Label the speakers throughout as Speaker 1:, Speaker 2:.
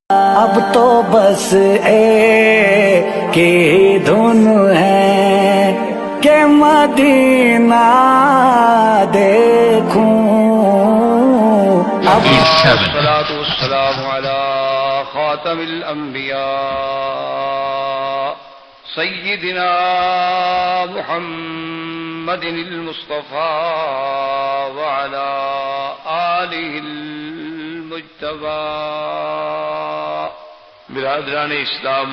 Speaker 1: اب تو بس ایک ہی دھن ہے کہ مدینہ دیکھوں.
Speaker 2: الصلاة والسلام على خاتم الأنبياء سيدنا محمد المصطفى وعلى آله المجتبى. برادران اسلام،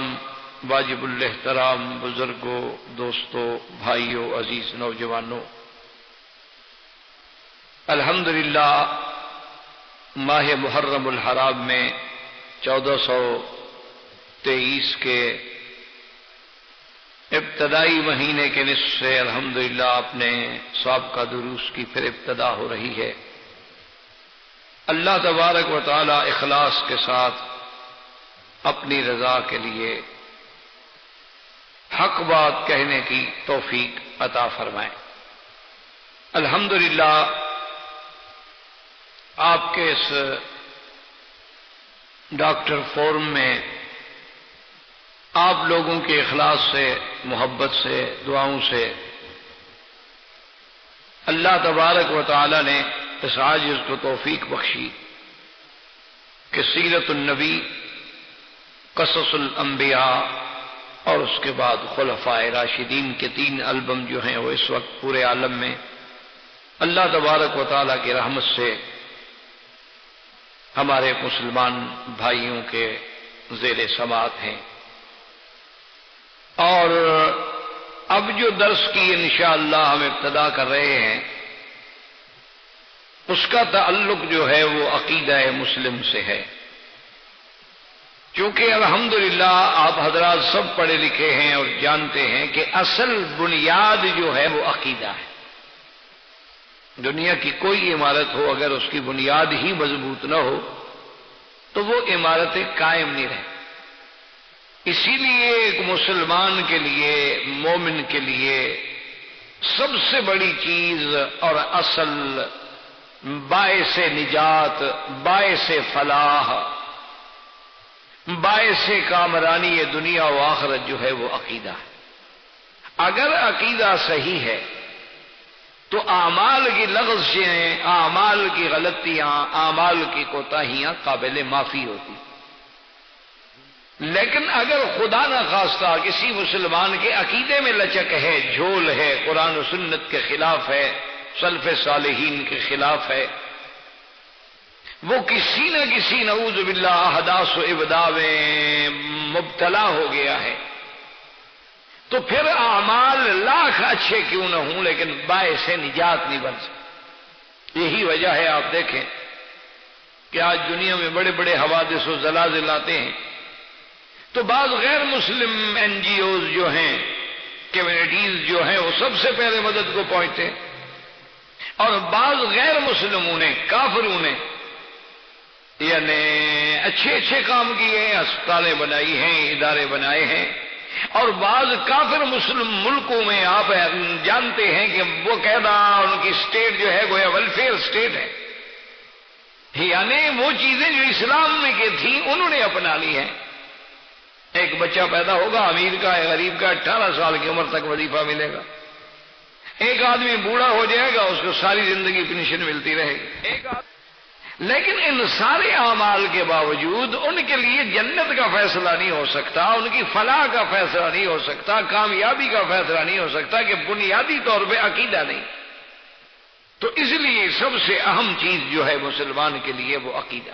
Speaker 2: واجب الاحترام بزرگوں، دوستوں، بھائیوں، عزیز نوجوانوں، الحمدللہ ماہ محرم الحرام میں 1423 کے ابتدائی مہینے کے نصف سے الحمدللہ اپنے سابقہ دروس کی پھر ابتدا ہو رہی ہے. اللہ تبارک و تعالی اخلاص کے ساتھ اپنی رضا کے لیے حق بات کہنے کی توفیق عطا فرمائے. الحمدللہ آپ کے اس ڈاکٹر فورم میں آپ لوگوں کے اخلاص سے، محبت سے، دعاؤں سے اللہ تبارک و تعالی نے اس عاجز کو توفیق بخشی کہ سیرت النبی، قصص الانبیاء اور اس کے بعد خلفائے راشدین کے 3 البم جو ہیں وہ اس وقت پورے عالم میں اللہ تبارک و تعالی کی رحمت سے ہمارے مسلمان بھائیوں کے زیر سماعت ہیں. اور اب جو درس کی انشاءاللہ ہم ابتدا کر رہے ہیں اس کا تعلق جو ہے وہ عقیدہ مسلم سے ہے. چونکہ الحمدللہ آپ حضرات سب پڑھے لکھے ہیں اور جانتے ہیں کہ اصل بنیاد جو ہے وہ عقیدہ ہے. دنیا کی کوئی عمارت ہو، اگر اس کی بنیاد ہی مضبوط نہ ہو تو وہ عمارتیں قائم نہیں رہیں. اسی لیے ایک مسلمان کے لیے، مومن کے لیے سب سے بڑی چیز اور اصل باعث نجات، باعث فلاح، باعث کامرانی دنیا و آخرت جو ہے وہ عقیدہ ہے. اگر عقیدہ صحیح ہے تو اعمال کی لغزشیں، اعمال کی غلطیاں، اعمال کی کوتاہیاں قابل معافی ہوتی. لیکن اگر خدا نہ خواستہ کسی مسلمان کے عقیدے میں لچک ہے، جھول ہے، قرآن و سنت کے خلاف ہے، سلف صالحین کے خلاف ہے، وہ کسی نہ کسی نعوذ باللہ احداث و ابداع میں مبتلا ہو گیا ہے، تو پھر اعمال لاکھ اچھے کیوں نہ ہوں لیکن باعث نجات نہیں بن سکتے. یہی وجہ ہے آپ دیکھیں کہ آج دنیا میں بڑے بڑے حوادث و زلازل آتے ہیں تو بعض غیر مسلم این جی اوز جو ہیں، کمیونٹیز جو ہیں، وہ سب سے پہلے مدد کو پہنچتے ہیں، اور بعض غیر مسلموں نے، کافروں نے یعنی اچھے اچھے کام کیے ہیں، ہسپتالیں بنائی ہیں، ادارے بنائے ہیں. اور بعض کافر مسلم ملکوں میں آپ جانتے ہیں کہ وہ قاعدہ ان کی سٹیٹ جو ہے گویا ویلفیئر سٹیٹ ہے، یعنی وہ چیزیں جو اسلام میں کی تھیں انہوں نے اپنا لی ہیں. ایک بچہ پیدا ہوگا امیر کا ہے، غریب کا، 18 سال کی عمر تک وظیفہ ملے گا. ایک آدمی بوڑھا ہو جائے گا، اس کو ساری زندگی پینشن ملتی رہے گی. لیکن ان سارے اعمال کے باوجود ان کے لیے جنت کا فیصلہ نہیں ہو سکتا، ان کی فلاح کا فیصلہ نہیں ہو سکتا، کامیابی کا فیصلہ نہیں ہو سکتا کہ بنیادی طور پہ عقیدہ نہیں. تو اس لیے سب سے اہم چیز جو ہے مسلمان کے لیے وہ عقیدہ.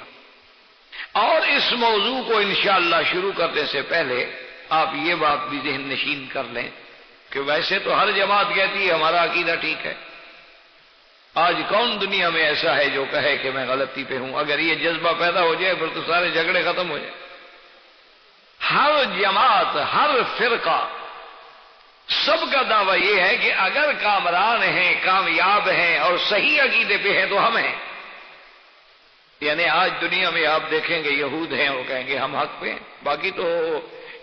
Speaker 2: اور اس موضوع کو انشاءاللہ شروع کرنے سے پہلے آپ یہ بات بھی ذہن نشین کر لیں کہ ویسے تو ہر جماعت کہتی ہے ہمارا عقیدہ ٹھیک ہے. آج کون دنیا میں ایسا ہے جو کہے کہ میں غلطی پہ ہوں؟ اگر یہ جذبہ پیدا ہو جائے پھر تو سارے جھگڑے ختم ہو جائیں. ہر جماعت، ہر فرقہ، سب کا دعویٰ یہ ہے کہ اگر کامران ہیں، کامیاب ہیں اور صحیح عقیدے پہ ہیں تو ہم ہیں. یعنی آج دنیا میں آپ دیکھیں گے یہود ہیں، وہ کہیں گے ہم حق پہ ہیں، باقی تو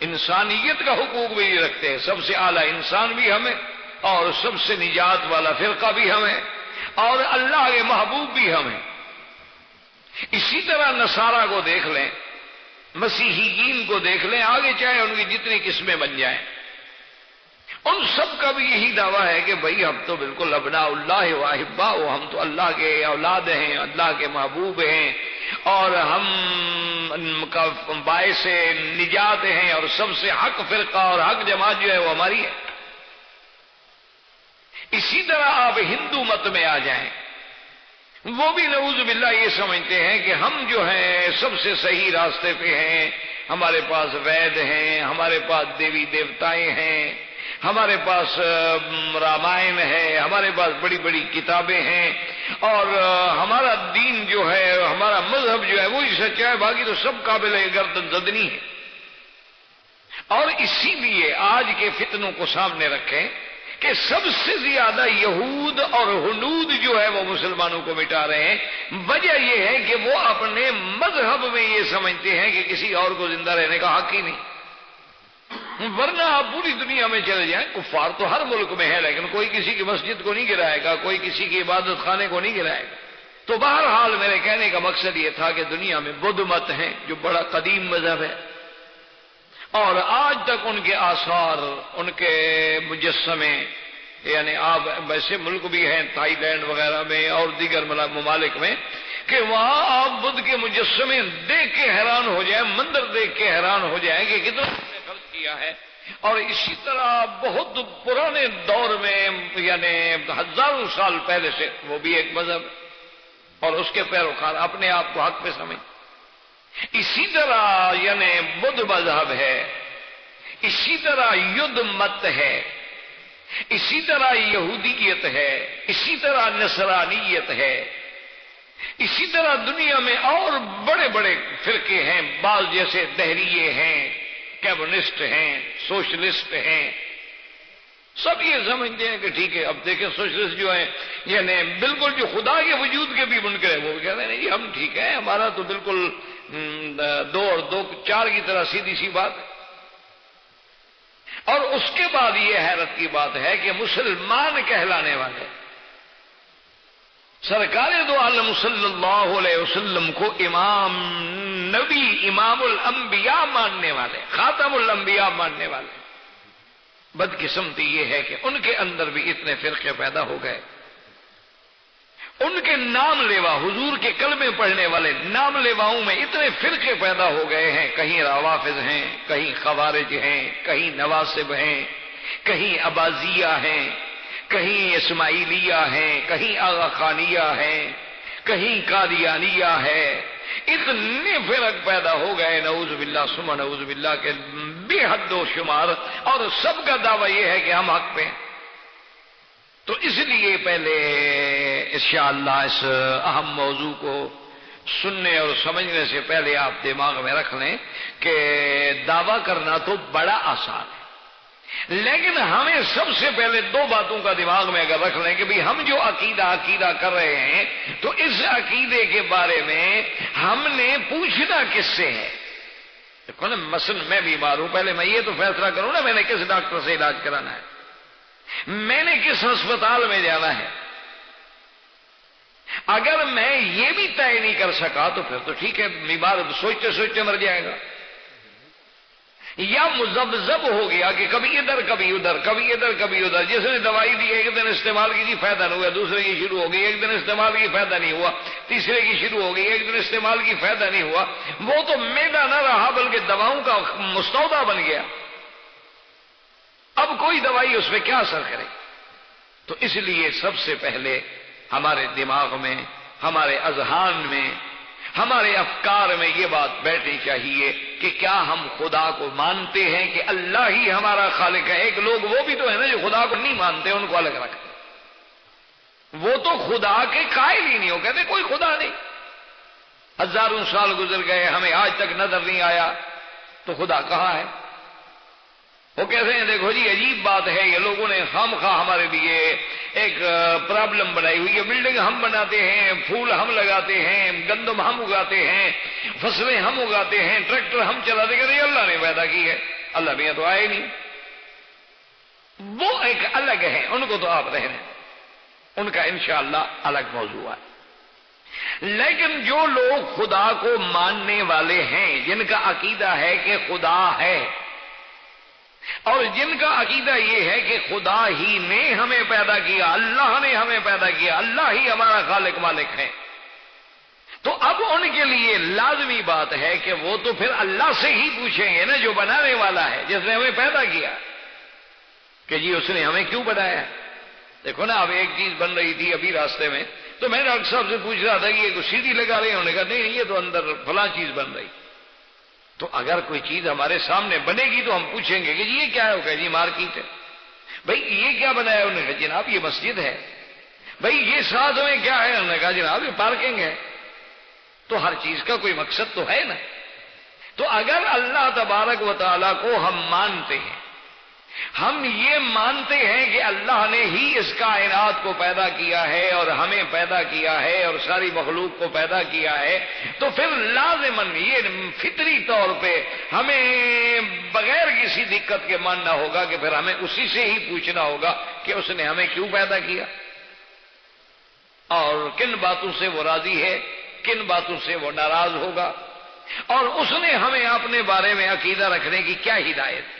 Speaker 2: انسانیت کا حقوق بھی نہیں رکھتے. سب سے اعلیٰ انسان بھی ہمیں اور سب سے نجات والا فرقہ بھی ہمیں اور اللہ کے محبوب بھی ہمیں. اسی طرح نصارہ کو دیکھ لیں مسیحیین کو دیکھ لیں آگے، چاہے ان کی جتنی قسمیں بن جائیں، ان سب کا بھی یہی دعویٰ ہے کہ بھئی ہم تو بالکل ابناء اللہ و احباء، ہم تو اللہ کے اولاد ہیں، اللہ کے محبوب ہیں، اور ہم کا باعث نجات ہیں، اور سب سے حق فرقہ اور حق جماعت جو ہے وہ ہماری ہے۔ اسی طرح آپ ہندو مت میں آ جائیں، وہ بھی نعوذ باللہ یہ سمجھتے ہیں کہ ہم جو ہیں سب سے صحیح راستے پہ ہیں، ہمارے پاس وید ہیں، ہمارے پاس دیوی دیوتائیں ہیں، ہمارے پاس رامائن ہے، ہمارے پاس بڑی بڑی کتابیں ہیں، اور ہمارا دین جو ہے، ہمارا مذہب جو ہے وہی سچا ہے، باقی تو سب قابل گردن زدنی ہے۔ اور اسی لیے آج کے فتنوں کو سامنے رکھیں کہ سب سے زیادہ یہود اور ہنود جو ہے وہ مسلمانوں کو مٹا رہے ہیں۔ وجہ یہ ہے کہ وہ اپنے مذہب میں یہ سمجھتے ہیں کہ کسی اور کو زندہ رہنے کا حق ہی نہیں، ورنہ آپ پوری دنیا میں چلے جائیں، کفار تو ہر ملک میں ہے، لیکن کوئی کسی کی مسجد کو نہیں گرائے گا، کوئی کسی کی عبادت خانے کو نہیں گرائے گا۔ تو بہرحال میرے کہنے کا مقصد یہ تھا کہ دنیا میں بدھ مت ہیں جو بڑا قدیم مذہب ہے، اور آج تک ان کے آثار، ان کے مجسمے، یعنی آپ ویسے ملک بھی ہیں تھائی لینڈ وغیرہ میں اور دیگر ممالک میں کہ وہاں آپ بدھ کے مجسمے دیکھ کے حیران ہو جائیں، مندر دیکھ کے حیران ہو جائیں کہ کتنا خرچ کیا ہے۔ اور اسی طرح بہت پرانے دور میں، یعنی ہزاروں سال پہلے سے وہ بھی ایک مذہب اور اس کے پیروکار اپنے آپ کو حق پہ سمجھ۔ اسی طرح یعنی بدھ مذہب ہے، اسی طرح یدھ مت ہے، اسی طرح یہودیت ہے، اسی طرح نصرانیت ہے، اسی طرح دنیا میں اور بڑے بڑے فرقے ہیں، بعض جیسے دہریے ہیں، کمیونسٹ ہیں، سوشلسٹ ہیں۔ سب یہ سمجھتے ہیں کہ ٹھیک ہے، اب دیکھیں سوشلسٹ جو ہیں یعنی بالکل جو خدا کے وجود کے بھی منکر ہے، وہ کہتے ہیں نہیں جی ہم ٹھیک ہے، ہمارا تو بالکل 2 اور 2 4 کی طرح سیدھی سی بات ہے۔ اور اس کے بعد یہ حیرت کی بات ہے کہ مسلمان کہلانے والے سرکار دو عالم صلی اللہ علیہ وسلم کو امام نبی، امام الانبیاء ماننے والے، خاتم الانبیاء ماننے والے، بدقسمتی یہ ہے کہ ان کے اندر بھی اتنے فرقے پیدا ہو گئے۔ ان کے نام لیوا، حضور کے کلمے پڑھنے والے نام لیواؤں میں اتنے فرقے پیدا ہو گئے ہیں، کہیں روافض ہیں، کہیں خوارج ہیں، کہیں نواسب ہیں، کہیں عباضیہ ہیں، کہیں اسماعیلیہ ہیں، کہیں آغا خانیہ ہیں، کہیں قادیانیہ ہے۔ اتنے فرق پیدا ہو گئے نعوذ باللہ ثم نعوذ باللہ کے بے حد و شمار، اور سب کا دعویٰ یہ ہے کہ ہم حق پہ ہیں۔ تو اس لیے پہلے انشاءاللہ اس اہم موضوع کو سننے اور سمجھنے سے پہلے آپ دماغ میں رکھ لیں کہ دعویٰ کرنا تو بڑا آسان ہے، لیکن ہمیں سب سے پہلے 2 باتوں کا دماغ میں اگر رکھ لیں کہ بھی ہم جو عقیدہ کر رہے ہیں تو اس عقیدے کے بارے میں ہم نے پوچھنا کس سے ہے۔ دیکھو نا، مثلا میں بیمار ہوں، پہلے میں یہ تو فیصلہ کروں نا میں نے کس ڈاکٹر سے علاج کرانا ہے، میں نے کس ہسپتال میں جانا ہے۔ اگر میں یہ بھی طے نہیں کر سکا تو پھر تو ٹھیک ہے، بیمار سوچتے سوچتے مر جائے گا، یا مذبذب ہو گیا کہ کبھی ادھر کبھی ادھر، کبھی ادھر کبھی ادھر۔ جس نے دوائی دی ایک دن استعمال کی جی فائدہ نہیں ہوا، دوسرے کی شروع ہو گئی، ایک دن استعمال کی فائدہ نہیں ہوا، تیسرے کی شروع ہو گئی، ایک دن استعمال کی فائدہ نہیں ہوا، وہ تو معدہ نہ رہا بلکہ دواؤں کا مستودع بن گیا۔ اب کوئی دوائی اس پہ کیا اثر کرے؟ تو اس لیے سب سے پہلے ہمارے دماغ میں، ہمارے اذہان میں، ہمارے افکار میں یہ بات بیٹھنی چاہیے کہ کیا ہم خدا کو مانتے ہیں کہ اللہ ہی ہمارا خالق ہے۔ ایک لوگ وہ بھی تو ہے نا جو خدا کو نہیں مانتے، ان کو الگ رکھتے، وہ تو خدا کے قائل ہی نہیں ہو، کہتے کوئی خدا نہیں، ہزاروں سال گزر گئے ہمیں آج تک نظر نہیں آیا، تو خدا کہاں ہے؟ وہ کہتے ہیں دیکھو جی عجیب بات ہے، یہ لوگوں نے خواہ ہمارے لیے ایک پرابلم بنائی ہوئی ہے، بلڈنگ ہم بناتے ہیں، پھول ہم لگاتے ہیں، گندم ہم اگاتے ہیں، فصلیں ہم اگاتے ہیں، ٹریکٹر ہم چلاتے ہیں، اللہ نے پیدا کی ہے، اللہ بھی تو آئے نہیں۔ وہ ایک الگ ہے، ان کو تو آپ رہنے، ان کا انشاءاللہ الگ موضوع ہے۔ لیکن جو لوگ خدا کو ماننے والے ہیں، جن کا عقیدہ ہے کہ خدا ہے، اور جن کا عقیدہ یہ ہے کہ خدا ہی نے ہمیں پیدا کیا، اللہ نے ہمیں پیدا کیا، اللہ ہی ہمارا خالق مالک ہے، تو اب ان کے لیے لازمی بات ہے کہ وہ تو پھر اللہ سے ہی پوچھیں گے نا، جو بنانے والا ہے، جس نے ہمیں پیدا کیا، کہ جی اس نے ہمیں کیوں بنایا۔ دیکھو نا، اب ایک چیز بن رہی تھی ابھی راستے میں، تو میں ڈاکٹر صاحب سے پوچھ رہا تھا کہ یہ سیڑھی لگا رہے ہیں، انہوں نے کہا نہیں یہ تو اندر فلاں چیز بن رہی۔ تو اگر کوئی چیز ہمارے سامنے بنے گی تو ہم پوچھیں گے کہ جی یہ کیا ہے، وہ کہے جی مارکیٹ ہے۔ بھائی یہ کیا بنایا، انہوں نے کہا جناب یہ مسجد ہے۔ بھائی یہ ساتھ میں کیا ہے، انہوں نے کہا جناب یہ پارکنگ ہے۔ تو ہر چیز کا کوئی مقصد تو ہے نا۔ تو اگر اللہ تبارک و تعالیٰ کو ہم مانتے ہیں، ہم یہ مانتے ہیں کہ اللہ نے ہی اس کائنات کو پیدا کیا ہے اور ہمیں پیدا کیا ہے اور ساری مخلوق کو پیدا کیا ہے، تو پھر لازماً یہ فطری طور پہ ہمیں بغیر کسی دقت کے ماننا ہوگا کہ پھر ہمیں اسی سے ہی پوچھنا ہوگا کہ اس نے ہمیں کیوں پیدا کیا اور کن باتوں سے وہ راضی ہے، کن باتوں سے وہ ناراض ہوگا، اور اس نے ہمیں اپنے بارے میں عقیدہ رکھنے کی کیا ہدایت۔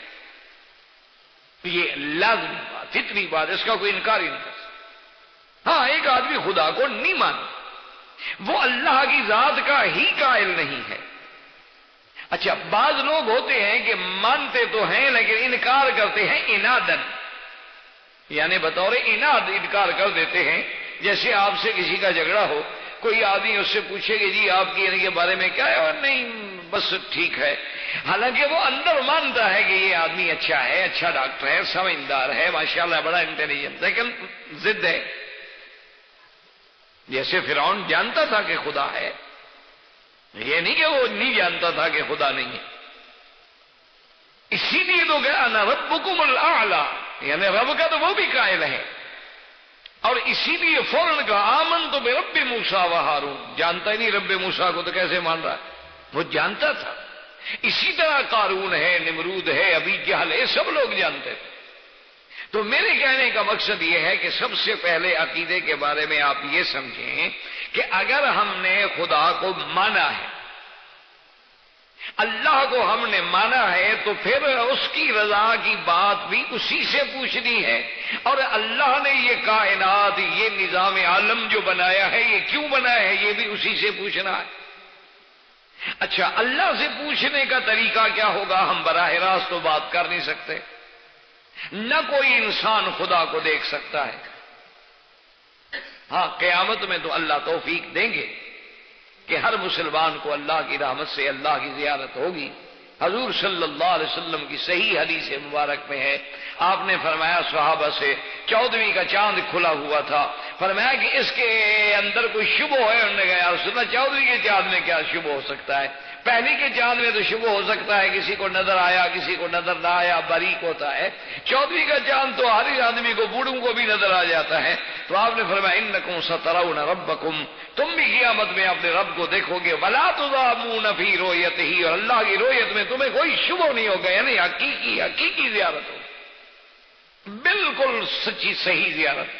Speaker 2: یہ لازمی بات، فطری بات، اس کا کوئی انکار ہی نہیں کر سکتا۔ ہاں ایک آدمی خدا کو نہیں مانتا، وہ اللہ کی ذات کا ہی قائل نہیں ہے۔ اچھا، بعض لوگ ہوتے ہیں کہ مانتے تو ہیں لیکن انکار کرتے ہیں عنادن، یعنی بطور عناد انکار کر دیتے ہیں۔ جیسے آپ سے کسی کا جھگڑا ہو، کوئی آدمی اس سے پوچھے کہ جی آپ کی ان کے بارے میں کیا ہے، اور نہیں بس ٹھیک ہے، حالانکہ وہ اندر مانتا ہے کہ یہ آدمی اچھا ہے، اچھا ڈاکٹر ہے، سمجھدار ہے، ماشاءاللہ بڑا انٹیلیجنٹ، لیکن ضد ہے۔ جیسے فرعون جانتا تھا کہ خدا ہے، یہ نہیں کہ وہ نہیں جانتا تھا کہ خدا نہیں ہے، اسی لیے تو کہا انا ربکم الاعلی، یعنی رب کا تو وہ بھی قائل ہے، اور اسی لیے فوراً کہا آمنت برب موسیٰ و ہارون، جانتا ہی نہیں رب موسیٰ کو تو کیسے مان رہا ہے، وہ جانتا تھا۔ اسی طرح قارون ہے، نمرود ہے، ابی جہل ہے، سب لوگ جانتے تھے۔ تو میرے کہنے کا مقصد یہ ہے کہ سب سے پہلے عقیدے کے بارے میں آپ یہ سمجھیں کہ اگر ہم نے خدا کو مانا ہے، اللہ کو ہم نے مانا ہے، تو پھر اس کی رضا کی بات بھی اسی سے پوچھنی ہے، اور اللہ نے یہ کائنات، یہ نظام عالم جو بنایا ہے، یہ کیوں بنایا ہے، یہ بھی اسی سے پوچھنا ہے۔ اچھا، اللہ سے پوچھنے کا طریقہ کیا ہوگا؟ ہم براہ راست تو بات کر نہیں سکتے، نہ کوئی انسان خدا کو دیکھ سکتا ہے۔ ہاں قیامت میں تو اللہ توفیق دیں گے کہ ہر مسلمان کو اللہ کی رحمت سے اللہ کی زیارت ہوگی۔ حضور صلی اللہ علیہ وسلم کی صحیح حدیث مبارک میں ہے، آپ نے فرمایا صحابہ سے، 14ویں کا چاند کھلا ہوا تھا، فرمایا کہ اس کے اندر کوئی شبہ ہے؟ انہوں نے کہا یا رسول اللہ 14ویں کے چاند میں کیا شبہ ہو سکتا ہے؟ پہلی کے چاند میں تو شبہ ہو سکتا ہے، کسی کو نظر آیا کسی کو نظر نہ آیا، باریک ہوتا ہے۔ 14ویں کا چاند تو ہر آدمی کو، بوڑھوں کو بھی نظر آ جاتا ہے۔ تو آپ نے فرمایا انکم سترون ربکم، تم بھی قیامت میں اپنے رب کو دیکھو گے، ولا تضامون فی رؤیتہ، اور اللہ کی رؤیت میں تمہیں کوئی شبہ نہیں ہوگا، یعنی حقیقی زیارت ہو، بالکل سچی صحیح زیارت۔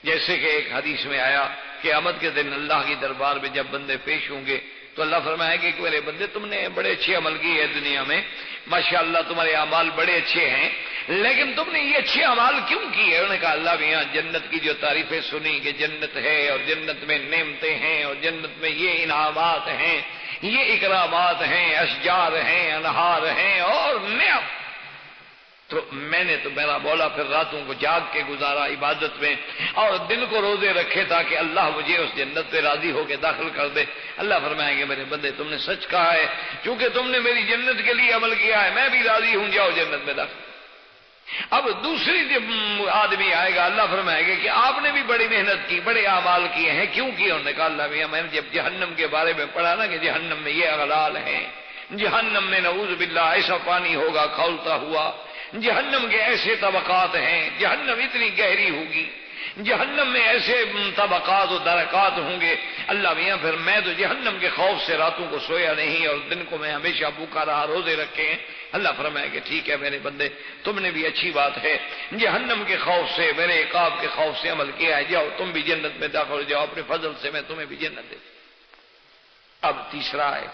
Speaker 2: جیسے کہ ایک حدیث میں آیا قیامت کے دن اللہ کی دربار میں جب بندے پیش ہوں گے تو اللہ فرمائے گا کہ میرے بندے تم نے بڑے اچھے عمل کیے ہے دنیا میں، ماشاءاللہ تمہارے اعمال بڑے اچھے ہیں، لیکن تم نے یہ اچھے اعمال کیوں کیے؟ انہوں نے کہا اللہ بھی یہاں جنت کی جو تعریفیں سنی کہ جنت ہے اور جنت میں نعمتیں ہیں اور جنت میں یہ انعامات ہیں، یہ اکرامات ہیں، اشجار ہیں، انہار ہیں اور نعم، تو میں نے تو میرا مولا پھر راتوں کو جاگ کے گزارا عبادت میں اور دن کو روزے رکھے تاکہ اللہ مجھے اس جنت پہ راضی ہو کے داخل کر دے۔ اللہ فرمائیں گے میرے بندے تم نے سچ کہا ہے، کیونکہ تم نے میری جنت کے لیے عمل کیا ہے، میں بھی راضی ہوں، جاؤ جنت میں داخل۔ اب دوسری جب آدمی آئے گا اللہ فرمائے گا کہ آپ نے بھی بڑی محنت کی، بڑے اعمال کیے ہیں، کیوں کیے؟ انہوں نے کہا اللہ میاں میں نے جب جہنم کے بارے میں پڑھا نا کہ جہنم میں یہ اغلال ہیں، جہنم میں نعوذ باللہ ایسا پانی ہوگا کھولتا ہوا، جہنم کے ایسے طبقات ہیں، جہنم اتنی گہری ہوگی، جہنم میں ایسے طبقات و درکات ہوں گے، اللہ میاں پھر میں تو جہنم کے خوف سے راتوں کو سویا نہیں اور دن کو میں ہمیشہ بھوکا رہا، روزے رکھے ہیں۔ اللہ فرمائے کہ ٹھیک ہے میرے بندے، تم نے بھی اچھی بات ہے، جہنم کے خوف سے، میرے عقاب کے خوف سے عمل کیا ہے، جاؤ تم بھی جنت میں داخل ہو جاؤ، اپنے فضل سے میں تمہیں بھی جنت دے دوں۔ اب تیسرا ہے،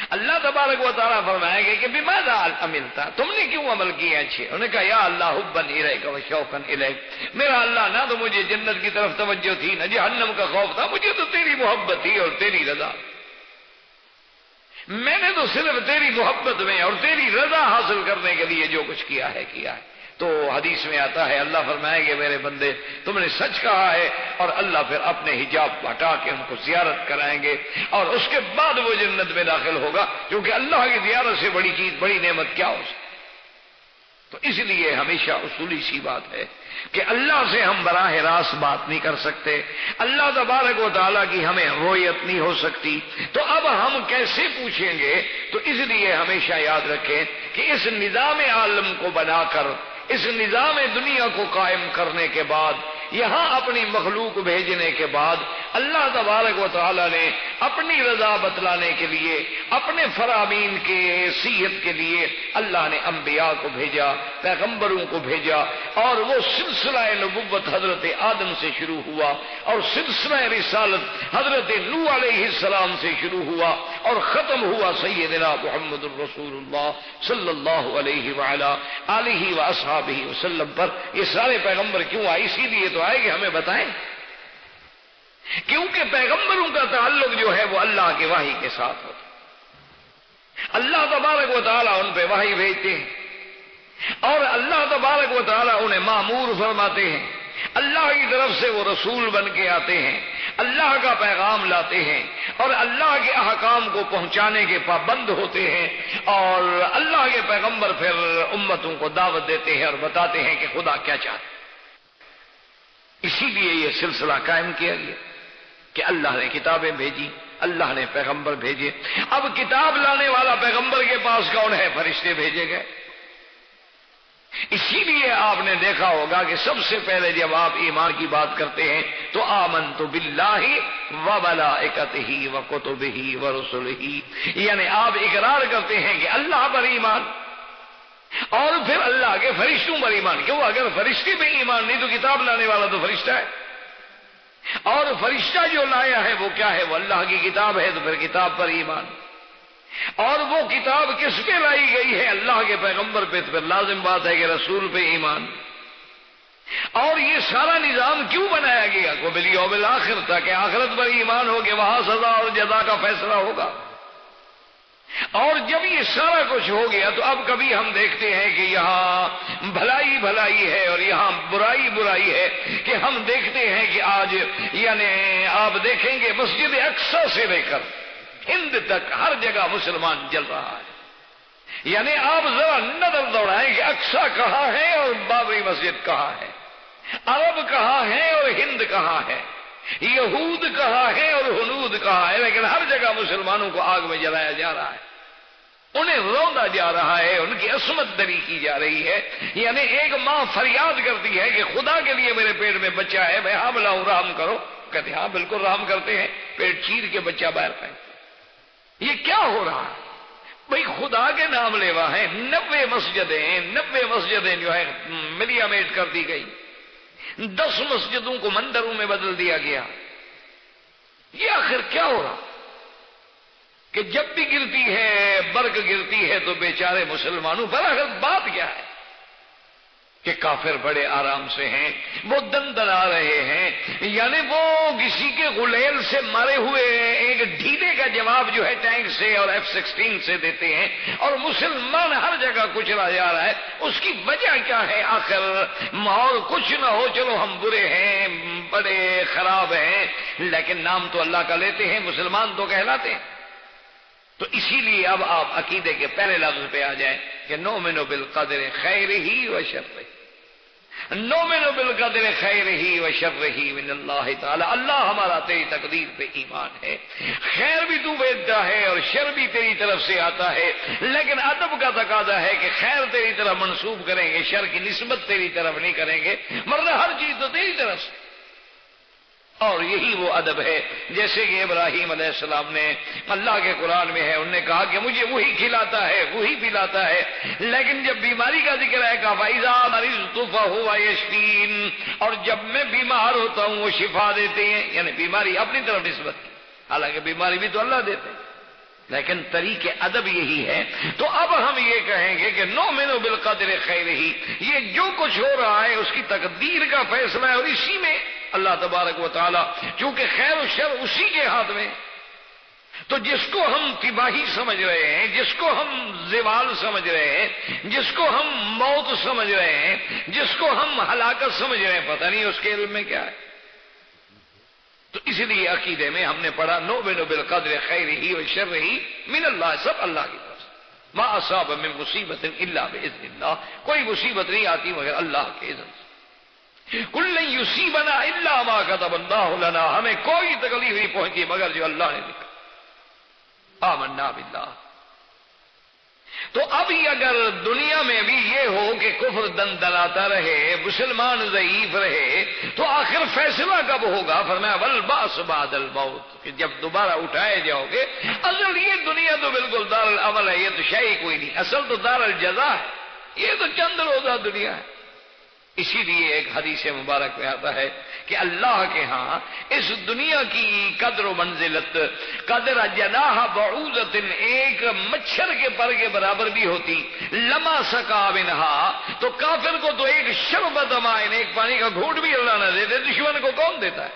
Speaker 2: اللہ تبارک و تعالیٰ فرمائے گا کہ بماذا عملتا، تم نے کیوں عمل کیا اچھے؟ انہوں نے کہا یا اللہ حبا الیک و شوقا الیک، میرا اللہ نہ تو مجھے جنت کی طرف توجہ تھی نہ جہنم کا خوف تھا، مجھے تو تیری محبت تھی اور تیری رضا، میں نے تو صرف تیری محبت میں اور تیری رضا حاصل کرنے کے لیے جو کچھ کیا ہے کیا ہے۔ تو حدیث میں آتا ہے اللہ فرمائے گے میرے بندے تم نے سچ کہا ہے، اور اللہ پھر اپنے حجاب ہٹا کے ان کو زیارت کرائیں گے اور اس کے بعد وہ جنت میں داخل ہوگا، کیونکہ اللہ کی زیارت سے بڑی چیز، بڑی نعمت کیا ہو سکتی۔ تو اس لیے ہمیشہ اصولی سی بات ہے کہ اللہ سے ہم براہ راست بات نہیں کر سکتے، اللہ تبارک و تعالیٰ کی ہمیں رؤیت نہیں ہو سکتی، تو اب ہم کیسے پوچھیں گے؟ تو اس لیے ہمیشہ یاد رکھیں کہ اس نظام عالم کو بنا کر، اس نظام دنیا کو قائم کرنے کے بعد، یہاں اپنی مخلوق بھیجنے کے بعد، اللہ تبارک و تعالیٰ نے اپنی رضا بتلانے کے لیے، اپنے فرامین کے حیثیت کے لیے اللہ نے انبیاء کو بھیجا، پیغمبروں کو بھیجا، اور وہ سلسلہ نبوت حضرت آدم سے شروع ہوا اور سلسلہ رسالت حضرت نوح علیہ السلام سے شروع ہوا اور ختم ہوا سیدنا محمد الرسول اللہ صلی اللہ علیہ وآلہ آلہ واصحابہ وسلم پر۔ یہ سارے پیغمبر کیوں آئے؟ اسی لیے تو آئے کہ ہمیں بتائیں، کیونکہ پیغمبروں کا تعلق جو ہے وہ اللہ کے وحی کے ساتھ ہوتا، اللہ تبارک و تعالیٰ ان پہ وحی بھیجتے ہیں اور اللہ تبارک و تعالیٰ انہیں مامور فرماتے ہیں، اللہ کی طرف سے وہ رسول بن کے آتے ہیں، اللہ کا پیغام لاتے ہیں اور اللہ کے احکام کو پہنچانے کے پابند ہوتے ہیں، اور اللہ کے پیغمبر پھر امتوں کو دعوت دیتے ہیں اور بتاتے ہیں کہ خدا کیا چاہتا ہے۔ اسی لیے یہ سلسلہ قائم کیا گیا کہ اللہ نے کتابیں بھیجی، اللہ نے پیغمبر بھیجے۔ اب کتاب لانے والا پیغمبر کے پاس کون ہے؟ فرشتے بھیجے گئے۔ اسی لیے آپ نے دیکھا ہوگا کہ سب سے پہلے جب آپ ایمان کی بات کرتے ہیں تو آمنت باللہ وملائکتہ وکتبہ ورسلہ، یعنی آپ اقرار کرتے ہیں کہ اللہ پر ایمان اور پھر اللہ کے فرشتوں پر ایمان۔ کیوں؟ اگر فرشتے پہ ایمان نہیں تو کتاب لانے والا تو فرشتہ ہے، اور فرشتہ جو لایا ہے وہ کیا ہے؟ وہ اللہ کی کتاب ہے، تو پھر کتاب پر ایمان۔ اور وہ کتاب کس پہ لائی گئی ہے؟ اللہ کے پیغمبر پہ، تو پھر لازم بات ہے کہ رسول پہ ایمان۔ اور یہ سارا نظام کیوں بنایا گیا؟ کو بالیوم الآخر، تاکہ آخرت پر ایمان ہو کہ وہاں سزا اور جزا کا فیصلہ ہوگا۔ اور جب یہ سارا کچھ ہو گیا تو اب کبھی ہم دیکھتے ہیں کہ یہاں بھلائی بھلائی ہے اور یہاں برائی برائی ہے، کہ ہم دیکھتے ہیں کہ آج یعنی آپ دیکھیں گے مسجد اقصی سے لے کر ہند تک ہر جگہ مسلمان جل رہا ہے۔ یعنی آپ ذرا نظر دوڑائیں کہ اقصی کہاں ہے اور بابری مسجد کہاں ہے، عرب کہاں ہے اور ہند کہاں ہے، یہود کہاں ہے اور ہنود کہاں ہے، لیکن ہر جگہ مسلمانوں کو آگ میں جلایا جا رہا ہے، انہیں روندا جا رہا ہے، ان کی عصمت دری کی جا رہی ہے۔ یعنی ایک ماں فریاد کرتی ہے کہ خدا کے لیے میرے پیٹ میں بچہ ہے، میں حاملہ ہوں، رحم کرو۔ کہتے ہاں بالکل رحم کرتے ہیں، پیٹ چیر کے بچہ باہر پھینکتے۔ یہ کیا ہو رہا ہے بھئی؟ خدا کے نام لیوا ہے، 90 مسجدیں جو ہے ملیامیٹ کر دی گئی، 10 مسجدوں کو مندروں میں بدل دیا گیا۔ یہ آخر کیا ہو رہا کہ جب بھی گرتی ہے برق گرتی ہے تو بیچارے مسلمانوں پر آخر بات کیا ہے؟ کہ کافر بڑے آرام سے ہیں، وہ دن دنا رہے ہیں، یعنی وہ کسی کے غلیل سے مارے ہوئے ایک ڈھیلے کا جواب جو ہے ٹینک سے اور F-16 سے دیتے ہیں، اور مسلمان ہر جگہ کچلا جا رہا ہے۔ اس کی وجہ کیا ہے آخر؟ اور کچھ نہ ہو، چلو ہم برے ہیں، بڑے خراب ہیں، لیکن نام تو اللہ کا لیتے ہیں، مسلمان تو کہلاتے ہیں۔ تو اسی لیے اب آپ عقیدے کے پہلے لفظ پہ آ جائیں کہ نؤمن بالقدر خیرہ و شرہ، نؤمن بالقدر خیرہ و شرہ من اللہ تعالی، اللہ ہمارا تیری تقدیر پہ ایمان ہے، خیر بھی تو بھیجتا ہے اور شر بھی تیری طرف سے آتا ہے، لیکن ادب کا تقاضا ہے کہ خیر تیری طرف منسوب کریں گے، شر کی نسبت تیری طرف نہیں کریں گے، ورنہ ہر چیز تو تیری طرف سے۔ اور یہی وہ ادب ہے جیسے کہ ابراہیم علیہ السلام نے، اللہ کے قرآن میں ہے، انہوں نے کہا کہ مجھے وہی کھلاتا ہے وہی پلاتا ہے، لیکن جب بیماری کا ذکر ہے کہا فَإِذَا مَرِضْتُ فَهُوَ يَشْفِينِ، اور جب میں بیمار ہوتا ہوں وہ شفا دیتے ہیں، یعنی بیماری اپنی طرف نسبت کی، حالانکہ بیماری بھی تو اللہ دیتے ہیں، لیکن طریقے ادب یہی ہے۔ تو اب ہم یہ کہیں گے کہ نؤمن بالقدر خیرہ، یہ جو کچھ ہو رہا ہے اس کی تقدیر کا فیصلہ ہے، اور اسی میں اللہ تبارک و تعالی چونکہ خیر و شر اسی کے ہاتھ میں، تو جس کو ہم تباہی سمجھ رہے ہیں، جس کو ہم زوال سمجھ رہے ہیں، جس کو ہم موت سمجھ رہے ہیں، جس کو ہم ہلاکت سمجھ رہے ہیں، پتہ نہیں اس کے علم میں کیا ہے۔ تو اس لیے عقیدے میں ہم نے پڑھا نؤمن بالقدر خیرہ و شرہ من اللہ، سب اللہ کی طرف سے، ما اصاب من مصیبت الا باذن اللہ، کوئی مصیبت نہیں آتی مگر اللہ کے اذن سے، کل لن یصیبنا الا ما كتب اللہ لنا، ہمیں کوئی تکلیف نہیں پہنچی مگر جو اللہ نے لکھا، آمنا باللہ۔ تو ابھی اگر دنیا میں بھی یہ ہو کہ کفر دندناتا رہے، مسلمان ضعیف رہے، تو آخر فیصلہ کب ہوگا؟ فرمایا والبعث بعد الموت، کہ جب دوبارہ اٹھائے جاؤ گے۔ اصل یہ دنیا تو بالکل دار العمل ہے، یہ تو شے کوئی نہیں، اصل تو دار الجزا ہے، یہ تو چند روزہ دنیا ہے۔ اسی لیے ایک حدیث مبارک میں آتا ہے کہ اللہ کے ہاں اس دنیا کی قدر و منزلت قدر جناح بعوضۃ، ایک مچھر کے پر کے برابر بھی ہوتی، لما سقا منہا، تو کافر کو تو ایک شربت ماء، ایک پانی کا گھونٹ بھی اللہ نہ دے دے، دشمن کو کون دیتا ہے؟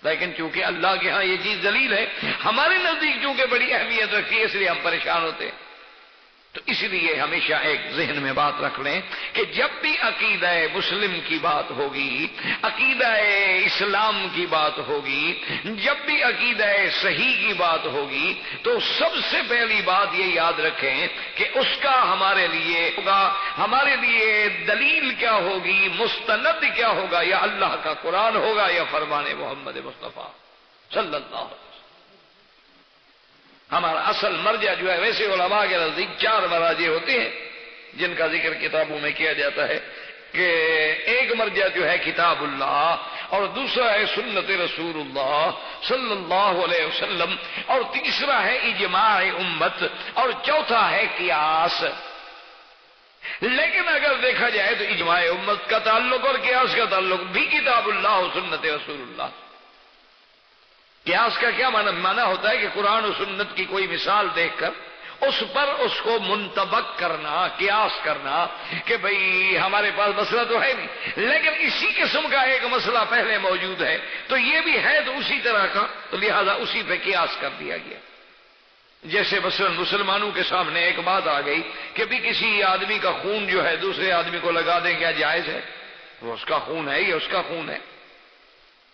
Speaker 2: لیکن چونکہ اللہ کے ہاں یہ چیز ذلیل ہے، ہمارے نزدیک چونکہ بڑی اہمیت رکھتی ہے، اس لیے ہم پریشان ہوتے ہیں۔ تو اس لیے ہمیشہ ایک ذہن میں بات رکھ لیں کہ جب بھی عقیدہ مسلم کی بات ہوگی، عقیدہ اسلام کی بات ہوگی، جب بھی عقیدہ صحیح کی بات ہوگی، تو سب سے پہلی بات یہ یاد رکھیں کہ اس کا ہمارے لیے ہوگا، ہمارے لیے دلیل کیا ہوگی، مستند کیا ہوگا، یا اللہ کا قرآن ہوگا یا فرمان محمد مصطفیٰ صلی اللہ علیہ وسلم۔ ہمارا اصل مرجع جو ہے، ویسے علماء کے نزدیک 4 مراجع ہوتے ہیں جن کا ذکر کتابوں میں کیا جاتا ہے، کہ ایک مرجع جو ہے کتاب اللہ، اور دوسرا ہے سنت رسول اللہ صلی اللہ علیہ وسلم، اور تیسرا ہے اجماع امت، اور چوتھا ہے قیاس۔ لیکن اگر دیکھا جائے تو اجماع امت کا تعلق اور قیاس کا تعلق بھی کتاب اللہ اور سنت رسول اللہ۔ قیاس کا کیا معنی ہوتا ہے کہ قرآن و سنت کی کوئی مثال دیکھ کر اس پر اس کو منطبق کرنا، قیاس کرنا، کہ بھئی ہمارے پاس مسئلہ تو ہے نہیں لیکن اسی قسم کا ایک مسئلہ پہلے موجود ہے، تو یہ بھی ہے تو اسی طرح کا، تو لہذا اسی پہ قیاس کر دیا گیا۔ جیسے مثلا مسلمانوں کے سامنے ایک بات آ گئی کہ بھی کسی آدمی کا خون جو ہے دوسرے آدمی کو لگا دیں، کیا جائز ہے؟ وہ اس کا خون ہے، یہ اس کا خون ہے۔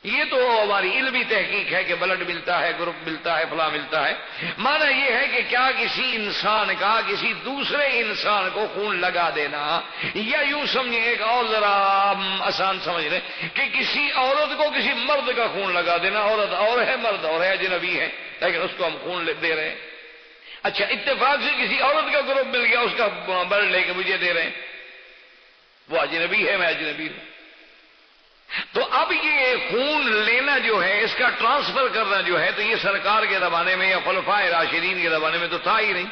Speaker 2: یہ تو ہماری علمی تحقیق ہے کہ بلڈ ملتا ہے، گروپ ملتا ہے، فلاں ملتا ہے۔ معنی یہ ہے کہ کیا کسی انسان کا کسی دوسرے انسان کو خون لگا دینا، یا یوں سمجھیں ایک اور ذرا آسان سمجھ لیں کہ کسی عورت کو کسی مرد کا خون لگا دینا، عورت اور ہے مرد اور ہے، اجنبی ہے، لیکن اس کو ہم خون دے رہے ہیں۔ اچھا اتفاق سے کسی عورت کا گروپ مل گیا، اس کا بلڈ لے کے مجھے دے رہے ہیں، وہ اجنبی ہے، میں اجنبی ہوں۔ تو اب یہ خون لینا جو ہے، اس کا ٹرانسفر کرنا جو ہے، تو یہ سرکار کے زمانے میں یا خلفائے راشدین کے زمانے میں تو تھا ہی نہیں۔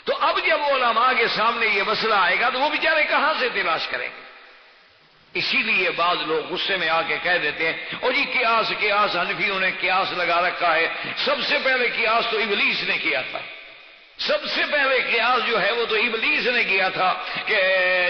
Speaker 2: تو اب جب علماء کے سامنے یہ مسئلہ آئے گا تو وہ بیچارے کہاں سے تلاش کریں گے؟ اسی لیے بعض لوگ غصے میں آ کے کہہ دیتے ہیں اور جی قیاس قیاس، حنفیوں نے قیاس لگا رکھا ہے۔ سب سے پہلے قیاس تو ابلیس نے کیا تھا، سب سے پہلے قیاس جو ہے وہ تو ابلیس نے کیا تھا، کہ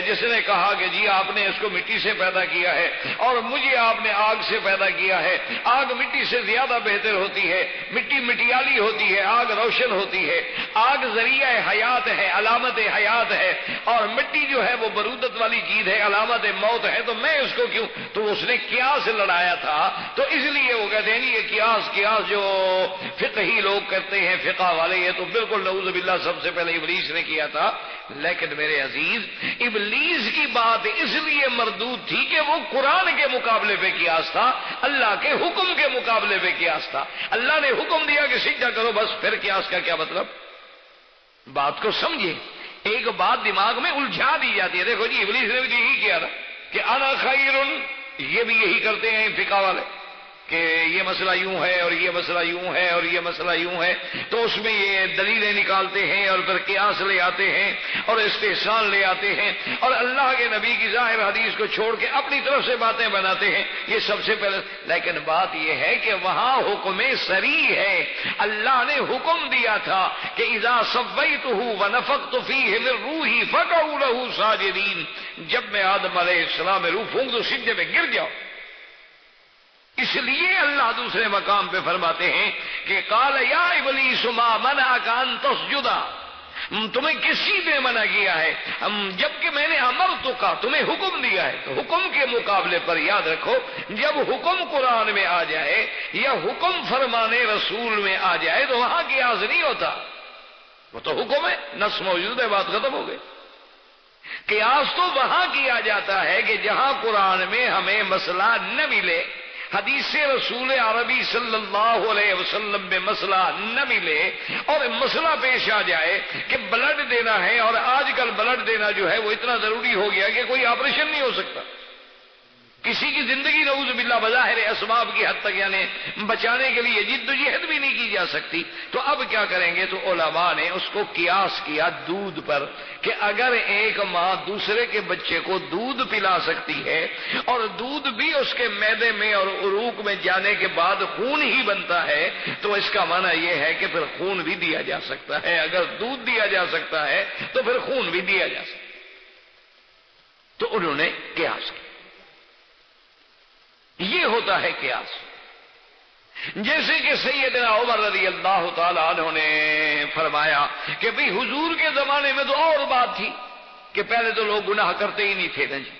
Speaker 2: جس نے کہا کہ جی آپ نے اس کو مٹی سے پیدا کیا ہے اور مجھے آپ نے آگ سے پیدا کیا ہے، آگ مٹی سے زیادہ بہتر ہوتی ہے، مٹی مٹیالی ہوتی ہے، آگ روشن ہوتی ہے، آگ ذریعہ حیات ہے، علامت حیات ہے، اور مٹی جو ہے وہ برودت والی چیز ہے، علامت موت ہے، تو میں اس کو کیوں؟ تو اس نے قیاس لڑایا تھا۔ تو اس لیے وہ کہتے ہیں یہ قیاس جو فقہی لوگ کرتے ہیں، فقہ والے، یہ تو بالکل نعوذ باللہ باللہ سب سے پہلے ابلیس نے کیا تھا، لیکن میرے عزیز ابلیس کی بات اس لیے مردود تھی کہ وہ قرآن کے مقابلے پہ قیاس تھا، اللہ کے حکم کے مقابلے پہ قیاس تھا۔ اللہ نے حکم دیا کہ سجدہ کرو، بس پھر قیاس کا کیا مطلب؟ بات کو سمجھے، ایک بات دماغ میں الجھا دی جاتی ہے۔ دیکھو جی ابلیس نے بھی یہی کیا تھا کہ انا خیر، یہ بھی یہی کرتے ہیں فقہ والے کہ یہ مسئلہ یوں ہے اور یہ مسئلہ یوں ہے اور یہ مسئلہ یوں ہے، تو اس میں یہ دلیلیں نکالتے ہیں اور پھر قیاس لے آتے ہیں اور استحسان لے آتے ہیں اور اللہ کے نبی کی ظاہر حدیث کو چھوڑ کے اپنی طرف سے باتیں بناتے ہیں۔ یہ سب سے پہلے، لیکن بات یہ ہے کہ وہاں حکم صریح ہے، اللہ نے حکم دیا تھا کہ اذا سویتہ ونفخت فیہ من روحی فقعوا لہ ساجدین، جب میں آدم علیہ السلام میں روح پھونک دوں سجدے میں گر جاؤ۔ اس لیے اللہ دوسرے مقام پہ فرماتے ہیں کہ قال یا ابلیس ما منعک ان تسجد، تمہیں کسی نے منع کیا ہے جبکہ میں نے امرتک، تمہیں حکم دیا ہے۔ تو حکم کے مقابلے پر یاد رکھو، جب حکم قرآن میں آ جائے یا حکم فرمانے رسول میں آ جائے تو وہاں قیاس نہیں ہوتا، وہ تو حکم ہے، نص موجود ہے، بات ختم ہو گئی۔ قیاس تو وہاں کیا جاتا ہے کہ جہاں قرآن میں ہمیں مسئلہ نہ ملے، حدیث رسول عربی صلی اللہ علیہ وسلم میں مسئلہ نہ ملے اور مسئلہ پیش آ جائے کہ بلڈ دینا ہے، اور آج کل بلڈ دینا جو ہے وہ اتنا ضروری ہو گیا کہ کوئی آپریشن نہیں ہو سکتا، کسی کی زندگی نعوذ باللہ بظاہر اسباب کی حد تک یعنی بچانے کے لیے جد و جہد بھی نہیں کی جا سکتی، تو اب کیا کریں گے؟ تو علماء نے اس کو قیاس کیا دودھ پر کہ اگر ایک ماں دوسرے کے بچے کو دودھ پلا سکتی ہے اور دودھ بھی اس کے معدے میں اور عروق میں جانے کے بعد خون ہی بنتا ہے، تو اس کا معنی یہ ہے کہ پھر خون بھی دیا جا سکتا ہے، اگر دودھ دیا جا سکتا ہے تو پھر خون بھی دیا جا سکتا ہے۔ تو انہوں نے قیاس کیا، یہ ہوتا ہے قیاس۔ جیسے کہ سیدنا عمر رضی اللہ تعالیٰ عنہ نے فرمایا کہ بھئی حضور کے زمانے میں تو اور بات تھی کہ پہلے تو لوگ گناہ کرتے ہی نہیں تھے نا جی،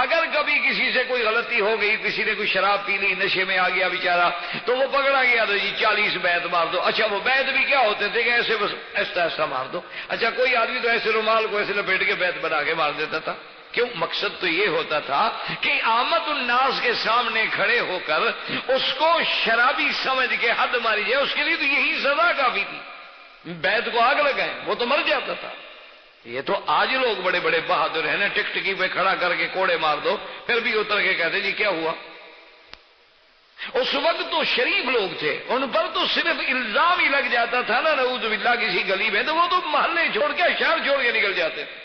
Speaker 2: اگر کبھی کسی سے کوئی غلطی ہو گئی، کسی نے کوئی شراب پی لی، نشے میں آ گیا بیچارہ، تو وہ پکڑا گیا تو جی 40 بیت مار دو۔ اچھا وہ بیت بھی کیا ہوتے تھے کہ ایسے بس ایسا ایسا مار دو۔ اچھا کوئی آدمی تو ایسے رومال کو ایسے لپیٹ کے بیت بنا کے مار دیتا تھا، کیوں؟ مقصد تو یہ ہوتا تھا کہ عامت الناس کے سامنے کھڑے ہو کر اس کو شرابی سمجھ کے حد ماری جائے، اس کے لیے تو یہی سزا کافی تھی، بیت کو آگ لگائیں وہ تو مر جاتا تھا۔ یہ تو آج لوگ بڑے بڑے بہادر ہیں نا، ٹکٹکی پہ کھڑا کر کے کوڑے مار دو، پھر بھی اتر کے کہتے جی کیا ہوا۔ اس وقت تو شریف لوگ تھے، ان پر تو صرف الزام ہی لگ جاتا تھا نا نعوذ باللہ کسی گلی میں، تو وہ تو محلے چھوڑ کے شہر چھوڑ کے نکل جاتے تھے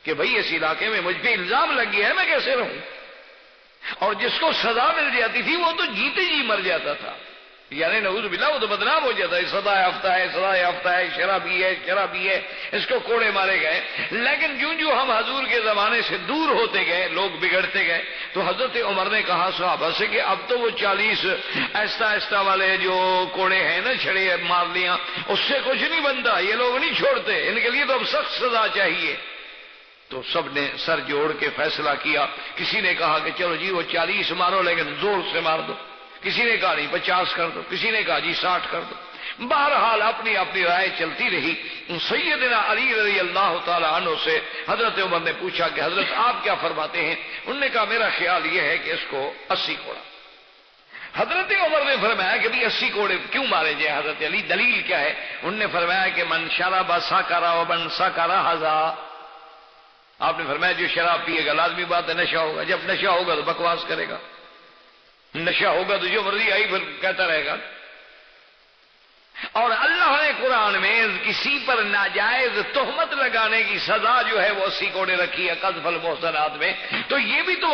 Speaker 2: کہ بھئی اس علاقے میں مجھ پہ الزام لگ گیا ہے، میں کیسے رہوں۔ اور جس کو سزا مل جاتی تھی وہ تو جیتے جی مر جاتا تھا، یعنی نعوذ باللہ وہ تو بدنام ہو جاتا ہے، سزا یافتہ ہے، سزا یافتہ ہے، شرابی ہے، شرابی ہے، اس کو کوڑے مارے گئے۔ لیکن جوں جو ہم حضور کے زمانے سے دور ہوتے گئے، لوگ بگڑتے گئے، تو حضرت عمر نے کہا صحابہ سے کہ اب تو وہ 40 ایستا ایستا والے جو کوڑے ہیں نا چھڑے مار لیاں، اس سے کچھ نہیں بنتا، یہ لوگ نہیں چھوڑتے، ان کے لیے تو اب سخت سزا چاہیے۔ تو سب نے سر جوڑ کے فیصلہ کیا، کسی نے کہا کہ چلو جی وہ 40 مارو لیکن زور سے مار دو، کسی نے کہا نہیں 50 کر دو، کسی نے کہا جی 60 کر دو۔ بہرحال اپنی اپنی رائے چلتی رہی۔ سیدنا علی رضی اللہ تعالی عنہ سے حضرت عمر نے پوچھا کہ حضرت آپ کیا فرماتے ہیں؟ انہوں نے کہا میرا خیال یہ ہے کہ اس کو 80 کوڑا۔ حضرت عمر نے فرمایا کہ بھی 80 کوڑے کیوں مارے جائے حضرت علی، دلیل کیا ہے؟ انہوں نے فرمایا کہ من شرب سکر ومن سکر ہذا، آپ نے فرمایا جو شراب پیے گا لازمی بات ہے نشہ ہوگا، جب نشہ ہوگا تو بکواس کرے گا، نشہ ہوگا تو جو مرضی آئی پھر کہتا رہے گا۔ اور اللہ نے قرآن میں کسی پر ناجائز تہمت لگانے کی سزا جو ہے وہ 80 کوڑے رکھی ہے قذف المحصنات میں، تو یہ بھی تو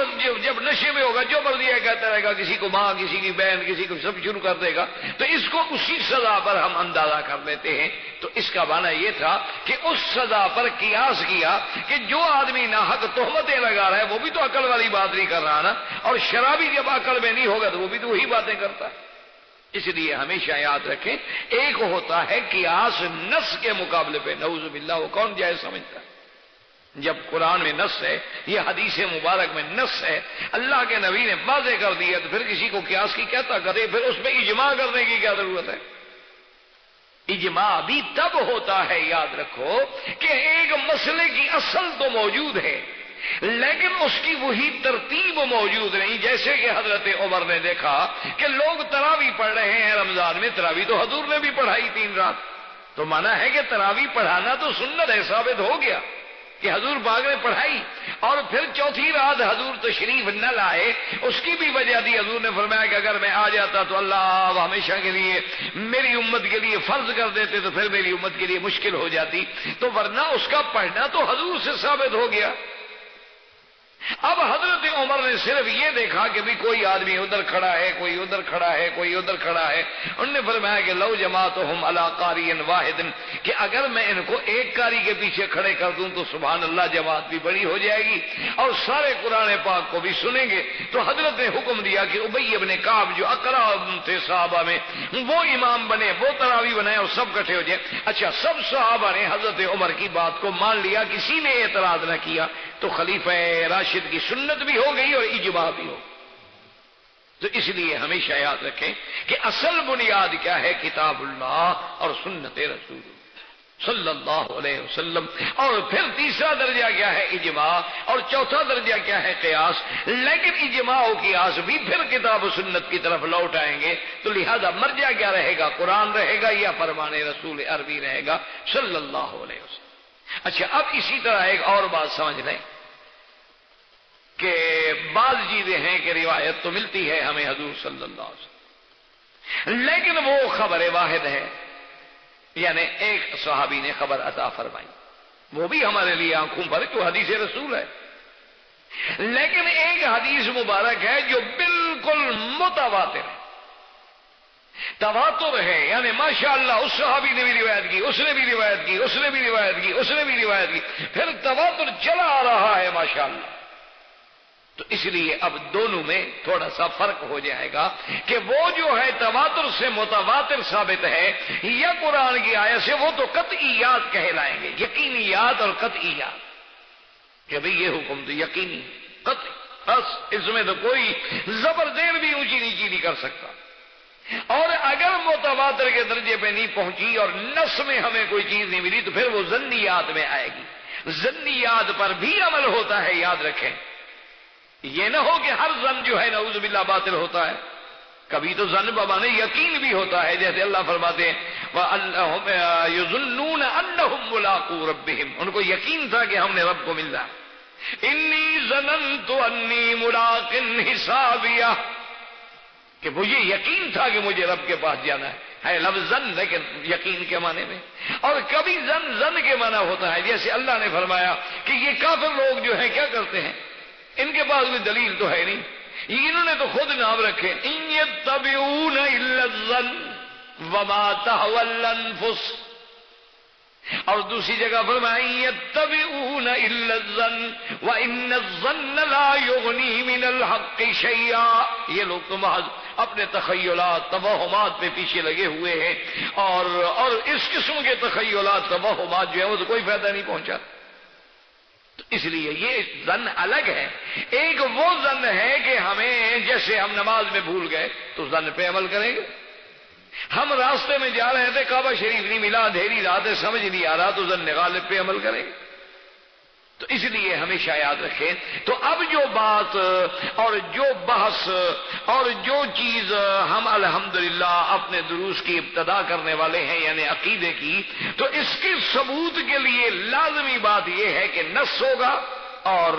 Speaker 2: جب نشے میں ہوگا جو مرضی ہے کہتا رہے گا، کسی کو ماں، کسی کی بہن، کسی کو سب شروع کر دے گا، تو اس کو اسی سزا پر ہم اندازہ کر لیتے ہیں۔ تو اس کا معنی یہ تھا کہ اس سزا پر قیاس کیا کہ جو آدمی ناحق تہمتیں لگا رہا ہے وہ بھی تو عقل والی بات نہیں کر رہا نا، اور شرابی جب عقل میں نہیں ہوگا تو وہ بھی تو وہی باتیں کرتا ہے۔ اس لیے ہمیشہ یاد رکھیں، ایک ہوتا ہے قیاس نص کے مقابلے پہ، نعوذ باللہ وہ کون جائز سمجھتا ہے؟ جب قرآن میں نص ہے، یہ حدیث مبارک میں نص ہے، اللہ کے نبی نے واضح کر دیا، تو پھر کسی کو قیاس کی کیا طاقت ہے؟ پھر اس پہ اجماع کرنے کی کیا ضرورت ہے؟ اجماع بھی تب ہوتا ہے، یاد رکھو، کہ ایک مسئلے کی اصل تو موجود ہے لیکن اس کی وہی ترتیب موجود نہیں. جیسے کہ حضرت عمر نے دیکھا کہ لوگ تراویح پڑھ رہے ہیں رمضان میں، تراویح تو حضور نے بھی پڑھائی 3 رات، تو مانا ہے کہ تراویح پڑھانا تو سنت ہے، ثابت ہو گیا کہ حضور پاک نے پڑھائی. اور پھر چوتھی رات حضور تشریف نہ لائے، اس کی بھی وجہ دی. حضور نے فرمایا کہ اگر میں آ جاتا تو اللہ ہمیشہ کے لیے میری امت کے لیے فرض کر دیتے تو پھر میری امت کے لیے مشکل ہو جاتی، تو ورنہ اس کا پڑھنا تو حضور سے ثابت ہو گیا. اب حضرت عمر نے صرف یہ دیکھا کہ بھی کوئی آدمی ادھر کھڑا ہے، کوئی ادھر کھڑا ہے، کوئی ادھر کھڑا ہے. انہوں نے فرمایا کہ لو جماعتہم علی قاری واحد، کہ اگر میں ان کو ایک قاری کے پیچھے کھڑے کر دوں تو سبحان اللہ جماعت بھی بڑی ہو جائے گی اور سارے قرآن پاک کو بھی سنیں گے. تو حضرت نے حکم دیا کہ ابی ابن کعب جو اقرا تھے صحابہ میں، وہ امام بنے، وہ تراویح بنائے اور سب کٹھے ہو جائے. اچھا، سب صحابہ نے حضرت عمر کی بات کو مان لیا، کسی نے اعتراض نہ کیا، تو خلیفہ راشد کی سنت بھی ہو گئی اور اجماع بھی ہو. تو اس لیے ہمیشہ یاد رکھیں کہ اصل بنیاد کیا ہے؟ کتاب اللہ اور سنت رسول صلی اللہ علیہ وسلم. اور پھر تیسرا درجہ کیا ہے؟ اجماع. اور چوتھا درجہ کیا ہے؟ قیاس. لیکن اجماع و قیاس بھی پھر کتاب و سنت کی طرف لوٹ آئیں گے. تو لہذا مرجع کیا رہے گا؟ قرآن رہے گا یا فرمان رسول عربی رہے گا صلی اللہ علیہ وسلم. اچھا، اب اسی طرح ایک اور بات سمجھ لیں کہ بعض چیزیں ہیں کہ روایت تو ملتی ہے ہمیں حضور صلی اللہ علیہ وسلم، لیکن وہ خبر واحد ہے، یعنی ایک صحابی نے خبر عطا فرمائی، وہ بھی ہمارے لیے آنکھوں پر تو حدیث رسول ہے. لیکن ایک حدیث مبارک ہے جو بالکل متواتر ہے، تواتر ہے، یعنی ماشاءاللہ اس صحابی نے بھی روایت کی، اس نے بھی روایت کی، اس نے بھی روایت کی، اس نے بھی روایت کی، پھر تواتر چلا آ رہا ہے ماشاءاللہ. تو اس لیے اب دونوں میں تھوڑا سا فرق ہو جائے گا کہ وہ جو ہے تواتر سے متواتر ثابت ہے یا قرآن کی آیت سے، وہ تو قطعیات کہلائیں گے، یقینیات اور قطعیات، کہ بھئی یہ حکم تو یقینی قطعی، بس اس میں تو کوئی زبردیر بھی اونچی نیچی نہیں کر سکتا. اور اگر متواتر کے درجے پہ نہیں پہنچی اور نص میں ہمیں کوئی چیز نہیں ملی تو پھر وہ ظنیات میں آئے گی. ظنیات پر بھی عمل ہوتا ہے، یاد رکھیں. یہ نہ ہو کہ ہر ظن جو ہے نعوذ باللہ باطل ہوتا ہے، کبھی تو ظن بمانے یقین بھی ہوتا ہے. جیسے اللہ فرماتے ہیں وَأَنَّهُمْ يَظُنُّونَ أَنَّهُمْ مُلَاقُو رَبِّهِمْ، ان کو یقین تھا کہ ہم نے رب کو ملنا. إِنِّي ظَنَنْتُ أَنِّي مُلَاقٍ حِسَابِيَهْ، کہ مجھے یقین تھا کہ مجھے رب کے پاس جانا ہے لفظ ظن لیکن یقین کے معنی میں. اور کبھی ظن کے معنی ہوتا ہے، جیسے اللہ نے فرمایا کہ یہ کافر لوگ جو ہیں کیا کرتے ہیں، ان کے پاس بھی دلیل تو ہے نہیں، انہوں نے تو خود نام رکھے ان یتبعون الا الظن وما تهوى الانفس. اور دوسری جگہ فرمایا یتبعون الا الظن وان الظن لا یغنی من الحق شیئا. یہ لوگ تو محض اپنے تخیلات توہمات پہ پیچھے لگے ہوئے ہیں، اور اس قسم کے تخیلات توہمات جو ہیں وہ تو کوئی فائدہ نہیں پہنچا. تو اس لیے یہ ظن الگ ہے. ایک وہ ظن ہے کہ ہمیں جیسے ہم نماز میں بھول گئے تو ظن پہ عمل کریں گے، ہم راستے میں جا رہے تھے کعبہ شریف نہیں ملا، اندھیری رات ہے سمجھ نہیں آ رہا، تو ظن غالب پہ عمل کریں گے. تو اس لیے ہمیشہ یاد رکھیں. تو اب جو بات اور جو بحث اور جو چیز ہم الحمدللہ اپنے دروس کی ابتدا کرنے والے ہیں یعنی عقیدے کی، تو اس کے ثبوت کے لیے لازمی بات یہ ہے کہ نص ہوگا اور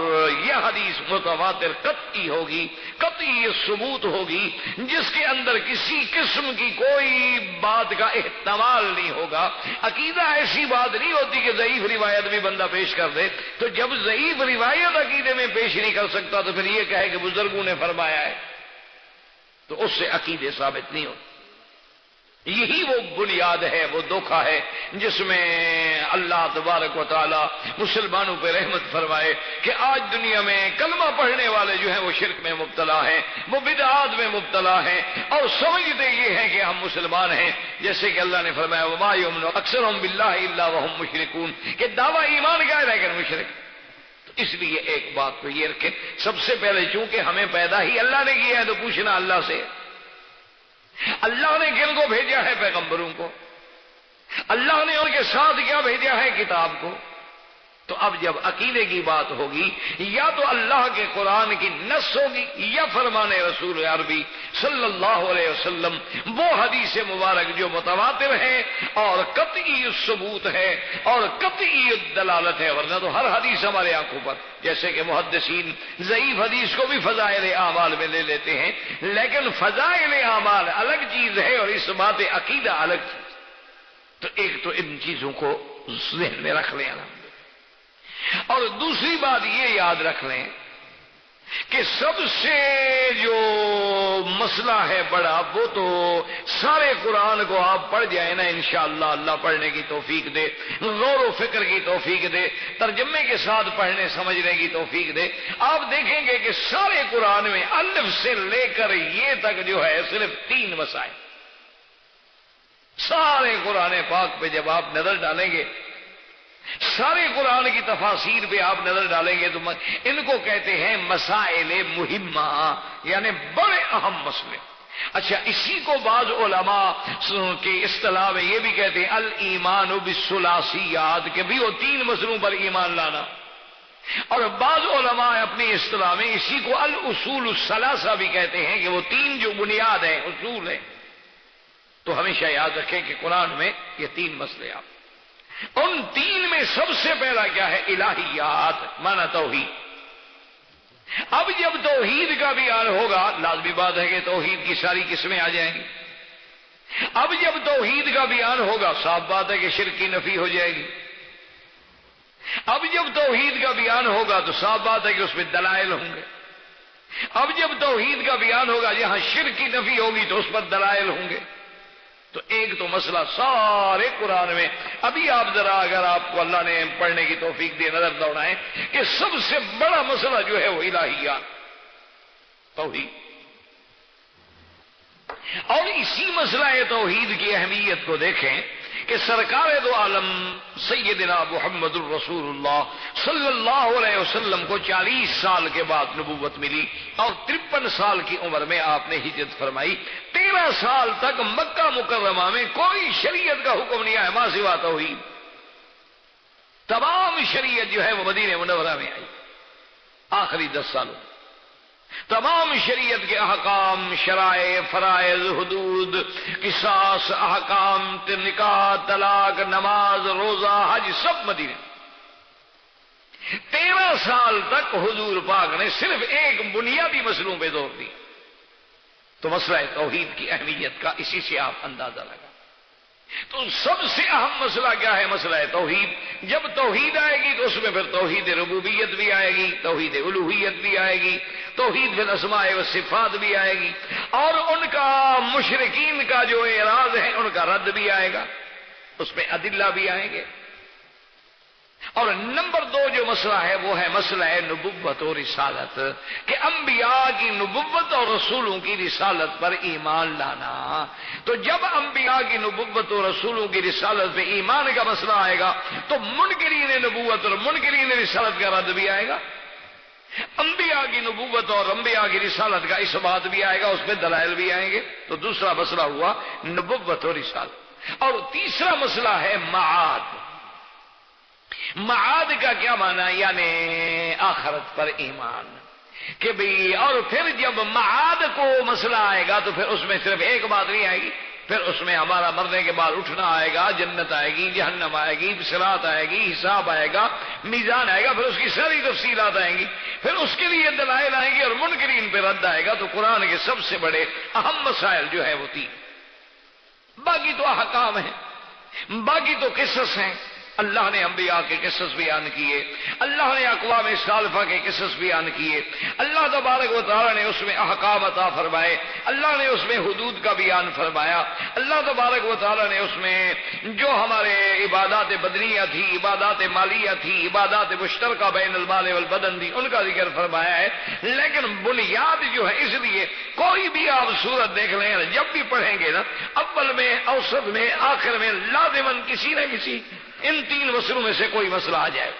Speaker 2: یہ حدیث متواتر قطعی ہوگی، قطعی ثبوت ہوگی، جس کے اندر کسی قسم کی کوئی بات کا احتمال نہیں ہوگا. عقیدہ ایسی بات نہیں ہوتی کہ ضعیف روایت بھی بندہ پیش کر دے. تو جب ضعیف روایت عقیدے میں پیش نہیں کر سکتا تو پھر یہ کہے کہ بزرگوں نے فرمایا ہے، تو اس سے عقیدے ثابت نہیں ہوتے. یہی وہ بنیاد ہے، وہ دھوکہ ہے جس میں اللہ تبارک و تعالی مسلمانوں پہ رحمت فرمائے کہ آج دنیا میں کلمہ پڑھنے والے جو ہیں وہ شرک میں مبتلا ہیں، وہ بدعات میں مبتلا ہیں، اور سمجھتے یہ ہیں کہ ہم مسلمان ہیں. جیسے کہ اللہ نے فرمایا وما یؤمن اکثرهم باللہ الا وهم مشرکون، کہ دعویٰ ایمان کا ہے لیکن مشرک. تو اس لیے ایک بات تو یہ رکھیں، سب سے پہلے چونکہ ہمیں پیدا ہی اللہ نے کیا ہے تو پوچھنا اللہ سے. اللہ نے کن کو بھیجا ہے؟ پیغمبروں کو. اللہ نے ان کے ساتھ کیا بھیجا ہے؟ کتاب کو۔ تو اب جب عقیدے کی بات ہوگی، یا تو اللہ کے قرآن کی نص ہوگی یا فرمان رسول عربی صلی اللہ علیہ وسلم، وہ حدیث مبارک جو متواتر ہے اور قطعی الثبوت ہے اور قطعی الدلالت ہے، ورنہ تو ہر حدیث ہمارے آنکھوں پر، جیسے کہ محدثین ضعیف حدیث کو بھی فضائل اعمال میں لے لیتے ہیں، لیکن فضائل اعمال الگ چیز ہے اور اس بات عقیدہ الگ چیز۔ تو ایک تو ان چیزوں کو ذہن میں رکھ لیں، اور دوسری بات یہ یاد رکھ لیں کہ سب سے جو مسئلہ ہے بڑا، وہ تو سارے قرآن کو آپ پڑھ جائیں نا انشاءاللہ، اللہ پڑھنے کی توفیق دے، غور و فکر کی توفیق دے، ترجمے کے ساتھ پڑھنے سمجھنے کی توفیق دے، آپ دیکھیں گے کہ سارے قرآن میں الف سے لے کر یہ تک جو ہے صرف 3 مسائل۔ سارے قرآن پاک پہ جب آپ نظر ڈالیں گے، سارے قرآن کی تفاسیر پہ آپ نظر ڈالیں گے، تو ان کو کہتے ہیں مسائل مہمہ، یعنی بڑے اہم مسئلے۔ اچھا، اسی کو بعض علماء کے اصطلاح میں یہ بھی کہتے ہیں الایمان بالثلاثیات، کہ بھی وہ 3 مسئلوں پر ایمان لانا، اور بعض علماء اپنی اصطلاح میں اسی کو الاصول الثلاثہ بھی کہتے ہیں، کہ وہ 3 جو بنیاد ہیں، اصول ہیں۔ تو ہمیشہ یاد رکھیں کہ قرآن میں یہ 3 مسئلے، آپ ان 3 میں سب سے پہلا کیا ہے؟ الہیات، مانا توحید۔ اب جب توحید کا بیان ہوگا، لازمی بات ہے کہ توحید کی ساری قسمیں آ جائیں گی۔ اب جب توحید کا بیان ہوگا، صاف بات ہے کہ شرک کی نفی ہو جائے گی۔ اب جب توحید کا بیان ہوگا تو صاف بات ہے کہ اس میں دلائل ہوں گے۔ اب جب توحید کا بیان ہوگا، جہاں شرک کی نفی ہوگی تو اس پر دلائل ہوں گے۔ تو ایک تو مسئلہ سارے قرآن میں، ابھی آپ ذرا اگر آپ کو اللہ نے پڑھنے کی توفیق دے نظر دوڑائیں کہ سب سے بڑا مسئلہ جو ہے وہ الہیات، توحید۔ اور اسی مسئلہ توحید کی اہمیت کو دیکھیں کہ سرکار دو عالم سیدنا محمد الرسول اللہ صلی اللہ علیہ وسلم کو 40 سال کے بعد نبوت ملی، اور 53 سال کی عمر میں آپ نے ہجرت فرمائی۔ 13 سال تک مکہ مکرمہ میں کوئی شریعت کا حکم نہیں آیا، ماں سوا توحید۔ تمام شریعت جو ہے وہ مدینہ منورہ میں آئی آخری 10 سالوں میں۔ تمام شریعت کے احکام، شرائع، فرائض، حدود، قصاص، احکام، نکاح، طلاق، نماز، روزہ، حج، سب مدینے۔ 13 سال تک حضور پاک نے صرف ایک بنیادی مسئلوں پہ زور دی۔ تو مسئلہ توحید کی اہمیت کا اسی سے آپ اندازہ لگا۔ تو سب سے اہم مسئلہ کیا ہے؟ مسئلہ توحید۔ جب توحید آئے گی تو اس میں پھر توحید ربوبیت بھی آئے گی، توحید الوہیت بھی آئے گی، توحید فی الاسماء و صفات بھی آئے گی، اور ان کا مشرکین کا جو اعراض ہے ان کا رد بھی آئے گا، اس میں ادلہ بھی آئیں گے۔ اور نمبر 2 جو مسئلہ ہے وہ ہے مسئلہ نبوت و رسالت، کہ انبیاء کی نبوت اور رسولوں کی رسالت پر ایمان لانا۔ تو جب انبیاء کی نبوت اور رسولوں کی رسالت پہ ایمان کا مسئلہ آئے گا تو منکرین نبوت اور منکرین رسالت کا رد بھی آئے گا، انبیاء کی نبوت اور انبیاء کی رسالت کا اس بات بھی آئے گا، اس پہ دلائل بھی آئیں گے۔ تو دوسرا مسئلہ ہوا نبوت اور رسالت۔ اور تیسرا مسئلہ ہے معاد۔ معاد کا کیا معنی؟ یعنی آخرت پر ایمان، کہ بھئی، اور پھر جب معاد کو مسئلہ آئے گا تو پھر اس میں صرف ایک بات نہیں آئے گی، پھر اس میں ہمارا مرنے کے بعد اٹھنا آئے گا، جنت آئے گی، جہنم آئے گی، صراط آئے گی، حساب آئے گا، میزان آئے گا، پھر اس کی ساری تفصیلات آئیں گی، پھر اس کے لیے دلائل آئیں گی، اور منکرین پہ رد آئے گا۔ تو قرآن کے سب سے بڑے اہم مسائل جو ہے وہ 3، باقی تو احکام ہیں، باقی تو قصص ہیں۔ اللہ نے انبیاء کے قصص بیان کیے، اللہ نے اقوام سالفہ کے قصص بیان کیے، اللہ تبارک و تعالی نے اس میں احکام عطا فرمائے، اللہ نے اس میں حدود کا بیان فرمایا، اللہ تبارک و تعالی نے اس میں جو ہمارے عبادات بدنیہ تھی، عبادات مالیہ تھی، عبادات مشترکہ بین المال والبدن تھی، ان کا ذکر فرمایا ہے۔ لیکن بنیاد جو ہے، اس لیے کوئی بھی آپ سورت دیکھ لیں، جب بھی پڑھیں گے نا، اول میں، اوسط میں، آخر میں لازماً کسی نہ کسی ان 3 مسئلوں میں سے کوئی مسئلہ آ جائے۔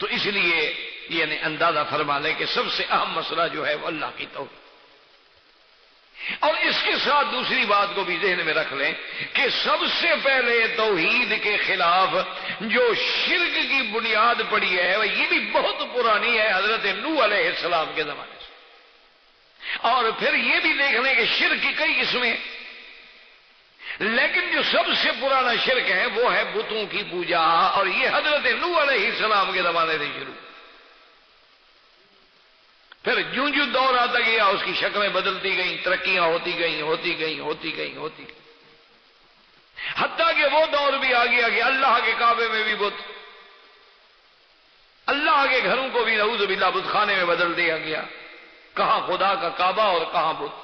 Speaker 2: تو اس لیے یعنی اندازہ فرما لیں کہ سب سے اہم مسئلہ جو ہے وہ اللہ کی توحید۔ اور اس کے ساتھ دوسری بات کو بھی ذہن میں رکھ لیں کہ سب سے پہلے توحید کے خلاف جو شرک کی بنیاد پڑی ہے یہ بھی بہت پرانی ہے، حضرت نوح علیہ السلام کے زمانے سے۔ اور پھر یہ بھی دیکھ لیں کہ شرک کی کئی قسمیں، لیکن جو سب سے پرانا شرک ہے وہ ہے بتوں کی پوجا، اور یہ حضرت نوح علیہ السلام کے زمانے سے شروع۔ پھر جوں جوں دور آتا گیا اس کی شکلیں بدلتی گئیں، ترقیاں ہوتی گئیں، حتیٰ کہ وہ دور بھی آ گیا کہ اللہ کے کعبے میں بھی بت، اللہ کے گھروں کو بھی نعوذ باللہ بت خانے میں بدل دیا گیا، کہاں خدا کا کعبہ اور کہاں بت۔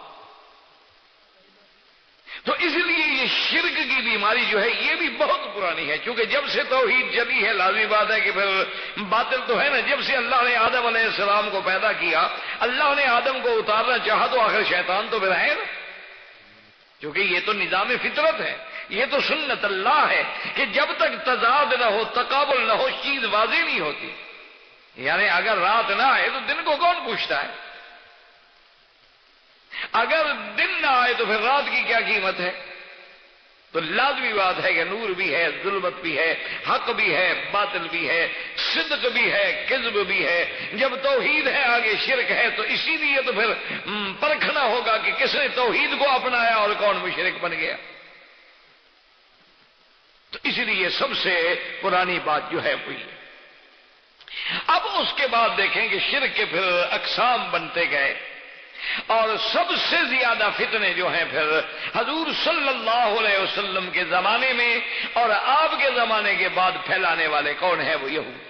Speaker 2: تو اس لیے یہ شرک کی بیماری جو ہے یہ بھی بہت پرانی ہے، چونکہ جب سے توحید چلی ہے لازمی بات ہے کہ پھر باطل تو ہے نا۔ جب سے اللہ نے آدم علیہ السلام کو پیدا کیا، اللہ نے آدم کو اتارنا چاہا تو آخر شیطان تو پھر ہے نا، کیونکہ یہ تو نظام فطرت ہے، یہ تو سنت اللہ ہے کہ جب تک تضاد نہ ہو، تقابل نہ ہو، چیز واضح نہیں ہوتی۔ یعنی اگر رات نہ آئے تو دن کو کون پوچھتا ہے؟ اگر دن نہ آئے تو پھر رات کی کیا قیمت ہے؟ تو لازمی بات ہے کہ نور بھی ہے، ظلمت بھی ہے، حق بھی ہے، باطل بھی ہے، صدق بھی ہے، کذب بھی ہے۔ جب توحید ہے آگے شرک ہے، تو اسی لیے تو پھر پرکھنا ہوگا کہ کس نے توحید کو اپنایا اور کون مشرک بن گیا۔ تو اس لیے سب سے پرانی بات جو ہے وہ یہ۔ اب اس کے بعد دیکھیں کہ شرک کے پھر اقسام بنتے گئے، اور سب سے زیادہ فتنے جو ہیں پھر حضور صلی اللہ علیہ وسلم کے زمانے میں اور آپ کے زمانے کے بعد پھیلانے والے کون ہیں؟ وہ یہود۔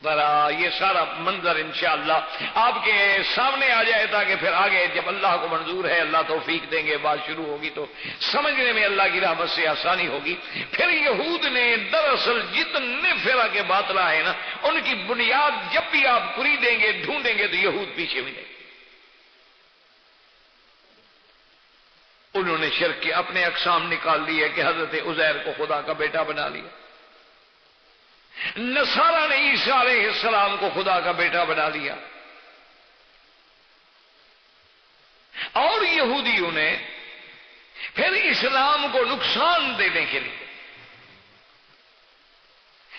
Speaker 2: ذرا یہ سارا منظر انشاءاللہ آپ کے سامنے آ جائے تاکہ پھر آگے جب اللہ کو منظور ہے، اللہ توفیق دیں گے، بات شروع ہوگی تو سمجھنے میں اللہ کی رحمت سے آسانی ہوگی۔ پھر یہود نے دراصل جتنے فرقے باطلہ ہیں نا، ان کی بنیاد جب بھی آپ خریدیں گے، ڈھونڈیں گے تو یہود پیچھے ملے۔ انہوں نے شرک کے اپنے اقسام نکال لیے کہ حضرت عزیر کو خدا کا بیٹا بنا لیا، نصارہ نے عیسیٰ علیہ السلام کو خدا کا بیٹا بنا لیا، اور یہودیوں نے پھر اسلام کو نقصان دینے کے لیے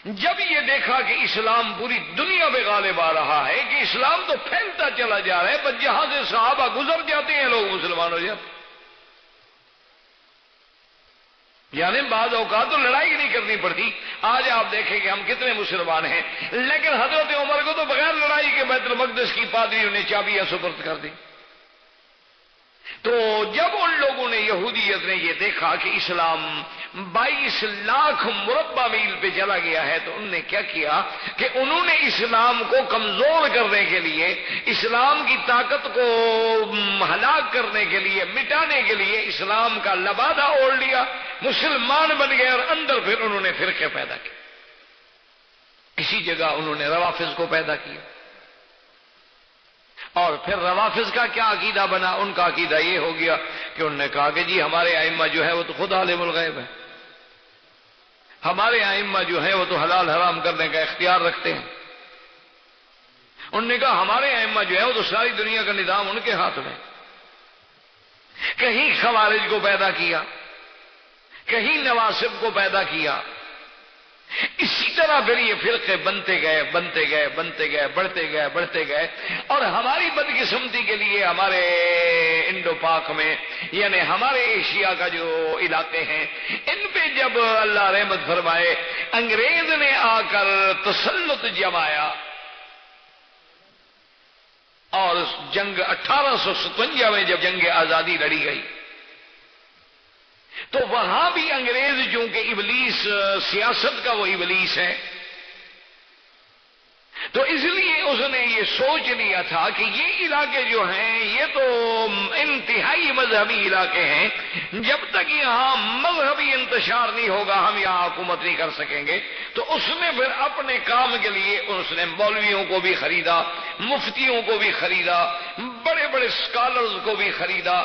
Speaker 2: جب یہ دیکھا کہ اسلام پوری دنیا پہ غالب آ رہا ہے، کہ اسلام تو پھیلتا چلا جا رہا ہے، بس جہاں سے صحابہ گزر جاتے ہیں لوگ مسلمان ہو جاتے۔ یعنی بعض اوقات تو لڑائی نہیں کرنی پڑتی۔ آج آپ دیکھیں کہ ہم کتنے مسلمان ہیں، لیکن حضرت عمر کو تو بغیر لڑائی کے بیت المقدس کی پادریوں نے چابیاں سپرد کر دی۔ تو جب ان لوگوں نے، یہودیت نے یہ دیکھا کہ اسلام 22 لاکھ مربع میل پہ چلا گیا ہے، تو انہوں نے کیا کیا کہ انہوں نے اسلام کو کمزور کرنے کے لیے، اسلام کی طاقت کو ہلاک کرنے کے لیے، مٹانے کے لیے اسلام کا لبادہ اوڑھ لیا، مسلمان بن گئے، اور اندر پھر انہوں نے فرقے پیدا کیے۔ اسی جگہ انہوں نے روافض کو پیدا کیا، اور پھر روافض کا کیا عقیدہ بنا؟ ان کا عقیدہ یہ ہو گیا کہ انہوں نے کہا کہ جی ہمارے ائمہ جو ہے وہ تو خود عالم الغیب ہے، ہمارے ائمہ جو ہیں وہ تو حلال حرام کرنے کا اختیار رکھتے ہیں۔ انہوں نے کہا ہمارے ائمہ جو ہے وہ تو ساری دنیا کا نظام ان کے ہاتھ میں۔ کہیں خوارج کو پیدا کیا، کہیں نواسب کو پیدا کیا۔ اسی طرح پھر یہ فرقے بنتے گئے، بڑھتے گئے، اور ہماری بدقسمتی کے لیے ہمارے انڈو پاک میں، یعنی ہمارے ایشیا کا جو علاقے ہیں، ان پہ جب اللہ رحمت فرمائے انگریز نے آ کر تسلط جمایا، اور جنگ 1857 میں جب جنگ آزادی لڑی گئی، تو وہاں بھی انگریز چونکہ ابلیس، سیاست کا وہ ابلیس ہے، تو اس لیے اس نے یہ سوچ لیا تھا کہ یہ علاقے جو ہیں یہ تو انتہائی مذہبی علاقے ہیں، جب تک یہاں مذہبی انتشار نہیں ہوگا ہم یہاں حکومت نہیں کر سکیں گے۔ تو اس نے پھر اپنے کام کے لیے اس نے مولویوں کو بھی خریدا، مفتیوں کو بھی خریدا، بڑے بڑے اسکالرز کو بھی خریدا،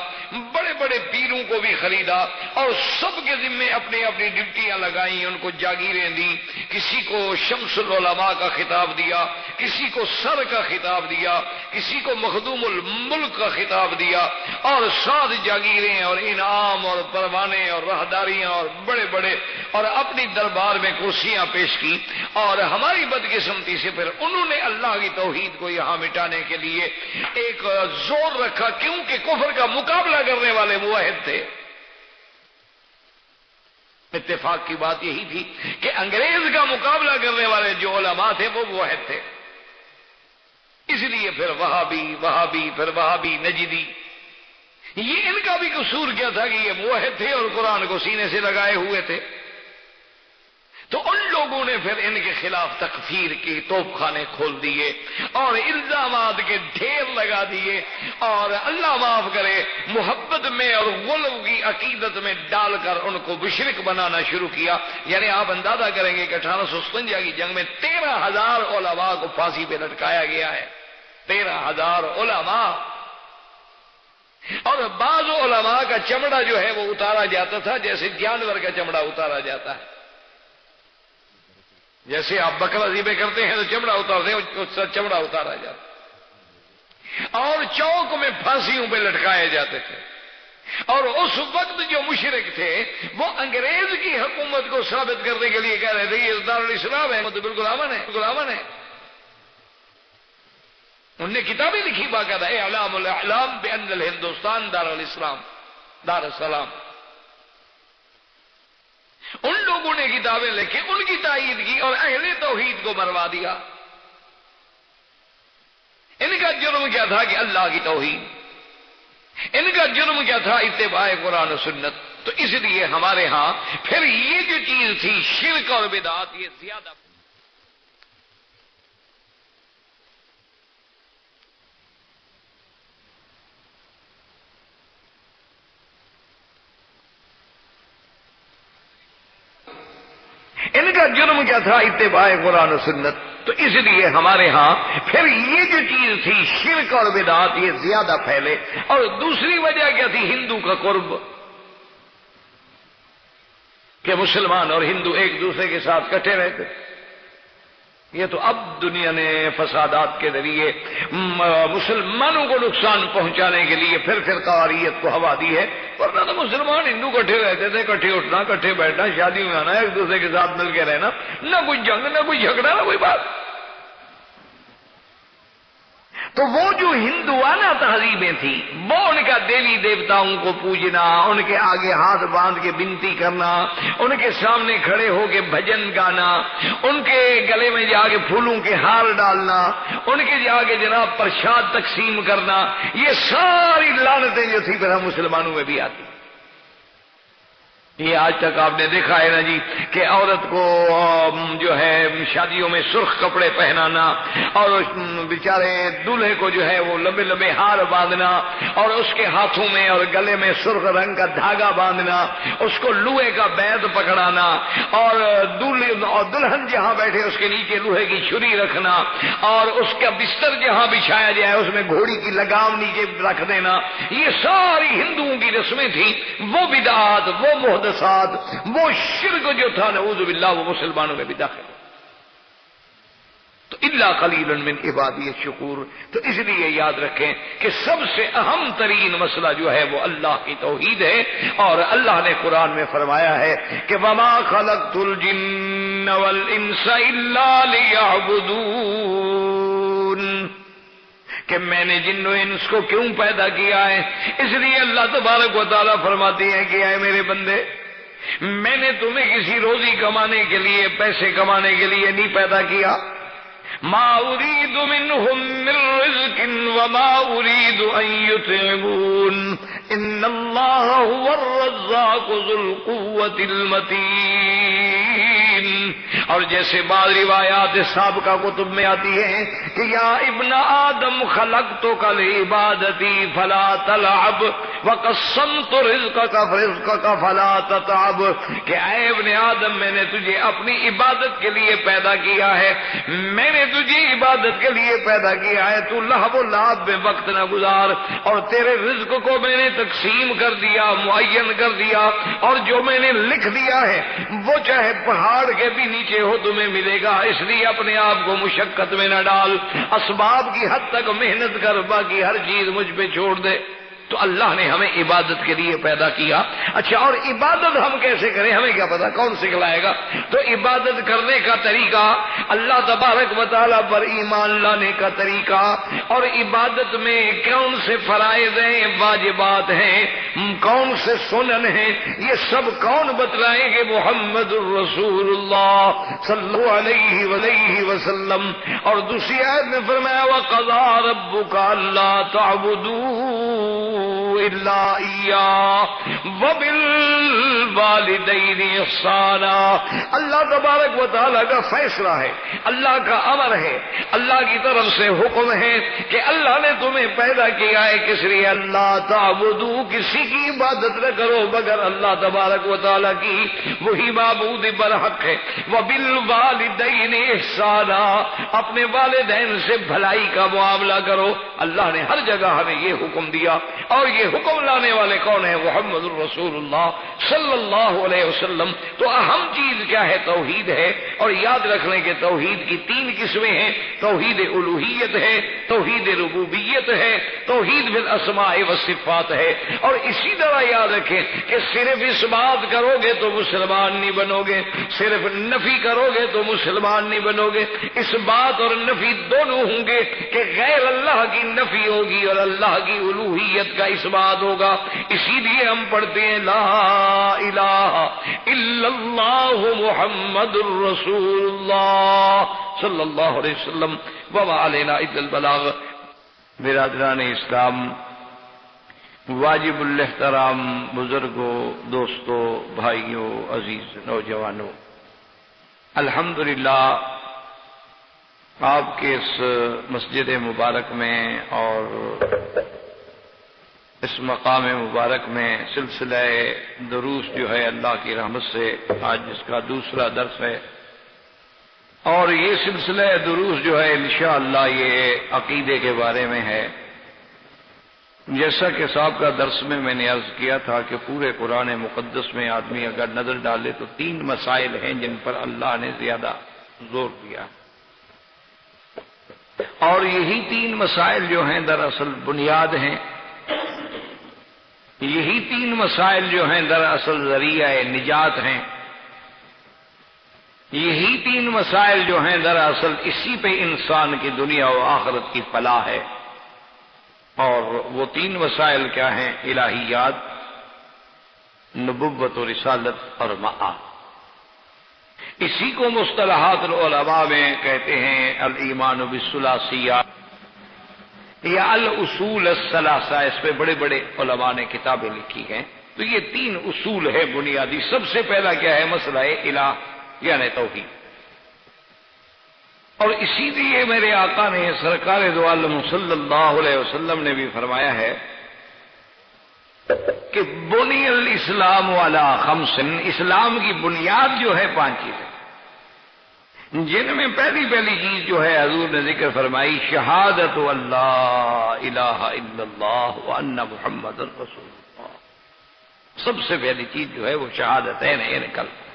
Speaker 2: بڑے بڑے پیروں کو بھی خریدا، اور سب کے ذمے اپنی اپنی ڈیوٹیاں لگائیں، ان کو جاگیریں دی، کسی کو شمس العلماء کا خطاب دیا، کسی کو سر کا خطاب دیا، کسی کو مخدوم الملک کا خطاب دیا، اور 7 جاگیریں اور انعام اور پروانے اور راہداریاں اور بڑے بڑے، اور اپنی دربار میں کرسیاں پیش کی۔ اور ہماری بدقسمتی سے پھر انہوں نے اللہ کی توحید کو یہاں مٹانے کے لیے ایک زور رکھا، کیونکہ کفر کا مقابلہ کرنے والے موحد تھے۔ اتفاق کی بات یہی تھی کہ انگریز کا مقابلہ کرنے والے جو علماء تھے وہ موحد تھے، اس لیے پھر وہابی نجدی، یہ ان کا بھی قصور کیا تھا کہ یہ موحد تھے اور قرآن کو سینے سے لگائے ہوئے تھے۔ تو ان لوگوں نے پھر ان کے خلاف تکفیر کی توپ خانے کھول دیے اور الزامات کے ڈھیر لگا دیے، اور اللہ معاف کرے محبت میں اور غلو کی عقیدت میں ڈال کر ان کو مشرک بنانا شروع کیا۔ یعنی آپ اندازہ کریں گے کہ 1857 کی جنگ میں 13,000 علماء کو پھانسی پہ لٹکایا گیا ہے، 13,000 علماء، اور بعض علماء کا چمڑا جو ہے وہ اتارا جاتا تھا جیسے جانور کا چمڑا اتارا جاتا ہے، جیسے آپ بکرا ذبح کرتے ہیں تو چمڑا اتارتے ہیں، چمڑا اتارا جاتا، اور چوک میں پھانسیوں پہ لٹکائے جاتے تھے۔ اور اس وقت جو مشرک تھے وہ انگریز کی حکومت کو ثابت کرنے کے لیے کہہ رہے تھے یہ دارالاسلام ہے، تو بالکل امن ہے، بالکل امن ہے۔ انہوں نے کتابیں لکھی باقاعدہ، اعلام الاعلام بان الہندوستان دارالاسلام، دارالسلام۔ ان لوگوں نے کتابیں لکھی، ان کی تائید کی اور اہل توحید کو مروا دیا۔ ان کا جرم کیا تھا کہ اللہ کی توحید، ان کا جرم کیا تھا اتباع قرآن و سنت۔ تو اس لیے ہمارے ہاں پھر یہ جو چیز تھی شرک اور بدعات، یہ زیادہ ان کا جرم کیا تھا اتباع قرآن و سنت۔ تو اس لیے ہمارے ہاں پھر یہ جو چیز تھی شرک اور بدعات، یہ زیادہ پھیلے۔ اور دوسری وجہ کیا تھی؟ ہندو کا قرب، کہ مسلمان اور ہندو ایک دوسرے کے ساتھ کٹھے رہتے۔ یہ تو اب دنیا نے فسادات کے ذریعے مسلمانوں کو نقصان پہنچانے کے لیے پھر فرقواریت کو ہوا دی ہے، ورنہ تو مسلمان ہندو کٹھے رہتے تھے، کٹھے اٹھنا، کٹھے بیٹھنا، شادیوں میں آنا، ایک دوسرے کے ساتھ مل کے رہنا، نہ کوئی جنگ، نہ کوئی جھگڑا، نہ کوئی بات۔ تو وہ جو ہندوانہ تہذیبیں تھیں، وہ ان کا دیوی دیوتاؤں کو پوجنا، ان کے آگے ہاتھ باندھ کے بنتی کرنا، ان کے سامنے کھڑے ہو کے بھجن گانا، ان کے گلے میں جا کے پھولوں کے ہار ڈالنا، ان کے جا کے جناب پرشاد تقسیم کرنا، یہ ساری لعنتیں جو تھی پھر ہم مسلمانوں میں بھی آتی۔ یہ آج تک آپ نے دیکھا ہے نا جی کہ عورت کو جو ہے شادیوں میں سرخ کپڑے پہنانا، اور بیچارے دولہے کو جو ہے وہ لمبے لمبے ہار باندھنا، اور اس کے ہاتھوں میں اور گلے میں سرخ رنگ کا دھاگا باندھنا، اس کو لوہے کا بیت پکڑانا، اور دلہن جہاں بیٹھے اس کے نیچے لوہے کی چھری رکھنا، اور اس کا بستر جہاں بچھایا جائے اس میں گھوڑی کی لگام نیچے رکھ دینا۔ یہ ساری ہندوؤں کی رسمیں تھیں، وہ بدعات، وہ محدثات، وہ شرک جو تھا نعوذ باللہ وہ مسلمانوں میں بھی داخل۔ تو الا قلیل من عبادی الشکور۔ تو اس لیے یاد رکھیں کہ سب سے اہم ترین مسئلہ جو ہے وہ اللہ کی توحید ہے، اور اللہ نے قرآن میں فرمایا ہے کہ وما خلقت الجن والانس الا لیعبدون، کہ میں نے جن و انس کو کیوں پیدا کیا ہے؟ اس لیے اللہ تبارک و تعالیٰ فرماتے ہیں کہ اے میرے بندے، میں نے تمہیں کسی روزی کمانے کے لیے، پیسے کمانے کے لیے نہیں پیدا کیا۔ ما اريد منهم من رزق وما اريد ان يطعمون ان الله هو الرزاق ذو القوة المتين۔ اور جیسے بعض روایات سابقہ کتب میں آتی ہیں کہ یا ابن آدم خلقتک لعبادتی فلا تلعب وقسمت رزقك فرزقك فلا تتعب، کہ اے ابن آدم میں نے تجھے اپنی عبادت کے لیے پیدا کیا ہے، میں نے تجھے عبادت کے لیے پیدا کیا ہے، تو لہو و لعب میں وقت نہ گزار، اور تیرے رزق کو میں نے تقسیم کر دیا، معین کر دیا، اور جو میں نے لکھ دیا ہے وہ چاہے پہاڑ کے بھی نیچے ہو تمہیں ملے گا، اس لیے اپنے آپ کو مشقت میں نہ ڈال، اسباب کی حد تک محنت کر، باقی ہر چیز مجھ پہ چھوڑ دے۔ تو اللہ نے ہمیں عبادت کے لیے پیدا کیا۔ اچھا، اور عبادت ہم کیسے کریں؟ ہمیں کیا پتا، کون سکھلائے گا؟ تو عبادت کرنے کا طریقہ، اللہ تبارک و تعالیٰ پر ایمان لانے کا طریقہ، اور عبادت میں کون سے فرائض ہیں، واجبات ہیں، کون سے سنن ہیں، یہ سب کون بتلائیں گے؟ محمد الرسول اللہ صلی اللہ علیہ وآلہ وسلم۔ اور دوسری آیت میں فرمایا وَقَضَىٰ رَبُّكَ أَلَّا تَعْبُدُوا إِلَّا إِيَّاهُ وَبِالْوَالِدَيْنِ إِحْسَانًا۔ اللہ تبارک و تعالیٰ کا فیصلہ ہے، اللہ کا امر ہے، اللہ کی طرف سے حکم ہے کہ اللہ نے تمہیں پیدا کیا ہے کس لیے؟ اللہ تعبدو، کسی کی عبادت نہ کرو مگر اللہ تبارک و تعالیٰ کی، وہی معبود برحق ہے۔ وَبِالْوَالِدَيْنِ إِحْسَانًا، اپنے والدین سے بھلائی کا معاملہ کرو۔ اللہ نے ہر جگہ ہمیں یہ حکم دیا، اور یہ حکم لانے والے کون ہیں؟ محمد الرسول اللہ صلی اللہ علیہ وسلم۔ تو اہم چیز کیا ہے؟ توحید ہے، اور یاد رکھنے کے توحید کی 3 قسمیں ہیں، توحید الوہیت ہے، توحید ربوبیت ہے، توحید بالاسماء والصفات ہے۔ اور اسی طرح یاد رکھیں کہ صرف اس بات کرو گے تو مسلمان نہیں بنو گے، صرف نفی کرو گے تو مسلمان نہیں بنو گے، اس بات اور نفی دونوں ہوں گے کہ غیر اللہ کی نفی ہوگی اور اللہ کی الوہیت کا اس بات ہوگا۔ اسی لیے ہم پڑھتے ہیں لا الہ الا اللہ محمد الرسول اللہ صلی اللہ علیہ وسلم وما علینا الا البلاغ۔ برادران اسلام، واجب الاحترام بزرگوں، دوستوں، بھائیوں، عزیز نوجوانوں، الحمدللہ آپ کے اس مسجد مبارک میں اور اس مقام مبارک میں سلسلہ دروس جو ہے اللہ کی رحمت سے آج اس کا دوسرا درس ہے، اور یہ سلسلہ دروس جو ہے انشاءاللہ یہ عقیدے کے بارے میں ہے۔ جیسا کہ صاحب کا درس میں نے عرض کیا تھا کہ پورے قرآن مقدس میں آدمی اگر نظر ڈالے تو 3 مسائل ہیں جن پر اللہ نے زیادہ زور دیا، اور یہی 3 مسائل جو ہیں دراصل بنیاد ہیں، یہی 3 مسائل جو ہیں دراصل ذریعہ نجات ہیں، یہی 3 مسائل جو ہیں دراصل اسی پہ انسان کی دنیا و آخرت کی فلاح ہے۔ اور وہ 3 مسائل کیا ہیں؟ الہیات، نبوت و رسالت اور معاد۔ اسی کو مصطلحات العلماء میں کہتے ہیں الایمان بالثلاثیہ یا الاصول الثلاثہ، اس پہ بڑے بڑے علماء نے کتابیں لکھی ہیں۔ تو یہ 3 اصول ہے بنیادی۔ سب سے پہلا کیا ہے؟ مسئلہ الہ یعنی توحید۔ اور اسی لیے میرے آقا نے سرکار دو عالم صلی اللہ علیہ وسلم نے بھی فرمایا ہے کہ بنی الاسلام علی 5، اسلام کی بنیاد جو ہے 5 چیزیں، جن میں پہلی چیز جو ہے حضور نے ذکر فرمائی شہادت اللہ الہ الا اللہ وان محمد رسول اللہ۔ سب سے پہلی چیز جو ہے وہ شہادتین ہے، یعنی کلمہ۔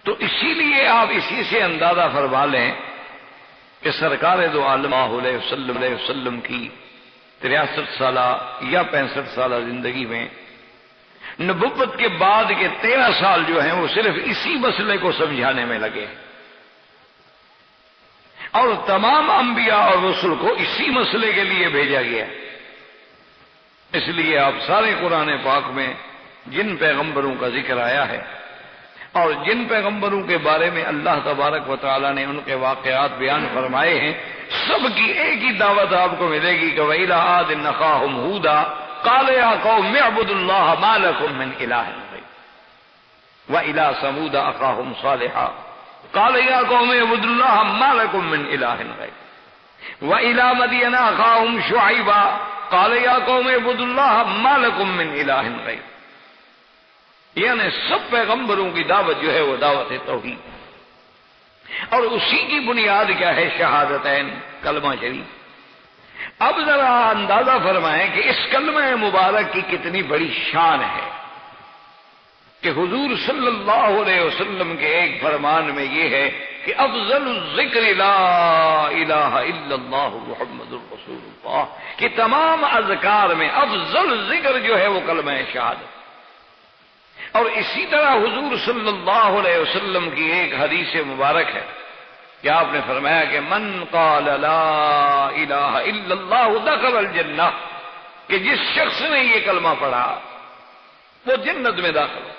Speaker 2: تو اسی لیے آپ اسی سے اندازہ فرما لیں کہ سرکار دو عالم علیہ وسلم کی 63 سالہ یا 65 سالہ زندگی میں نبوت کے بعد کے 13 سال جو ہیں وہ صرف اسی مسئلے کو سمجھانے میں لگے، اور تمام انبیاء اور رسل کو اسی مسئلے کے لیے بھیجا گیا۔ اس لیے آپ سارے قرآن پاک میں جن پیغمبروں کا ذکر آیا ہے اور جن پیغمبروں کے بارے میں اللہ تبارک و تعالیٰ نے ان کے واقعات بیان فرمائے ہیں، سب کی ایک ہی دعوت آپ کو ملے گی کہ وَإِلَىٰ عَادٍ أَخَاهُمْ هُودًا قَالَ يَا قَوْمِ اعْبُدُوا اللَّهَ مَا لَكُم مِّنْ إِلَٰهٍ غَيْرُهُ وَإِلَىٰ ثَمُودَ أَخَاهُمْ صَالِحًا قَالَ يَا قَوْمِ اعْبُدُوا اللَّهَ مَا لَكُم مِّنْ إِلَٰهٍ غَيْرُهُ وَإِلَىٰ مَدْيَنَ أَخَاهُمْ شُعَيْبًا قال یا قوم اعبدوا اللہ ما لکم من الہ غیر، یعنی سب پیغمبروں کی دعوت جو ہے وہ دعوت توحید، اور اسی کی بنیاد کیا ہے؟ شہادتین، کلمہ شریف۔ اب ذرا اندازہ فرمائیں کہ اس کلمہ مبارک کی کتنی بڑی شان ہے کہ حضور صلی اللہ علیہ وسلم کے ایک فرمان میں یہ ہے کہ افضل الذکر لا الہ الا اللہ محمد الرسول اللہ، کہ تمام اذکار میں افضل ذکر جو ہے وہ کلمہ شہادت۔ اور اسی طرح حضور صلی اللہ علیہ وسلم کی ایک حدیث مبارک ہے کہ آپ نے فرمایا کہ من قال لا الہ الا اللہ دخل الجنہ، کہ جس شخص نے یہ کلمہ پڑھا وہ جنت میں داخل ہو۔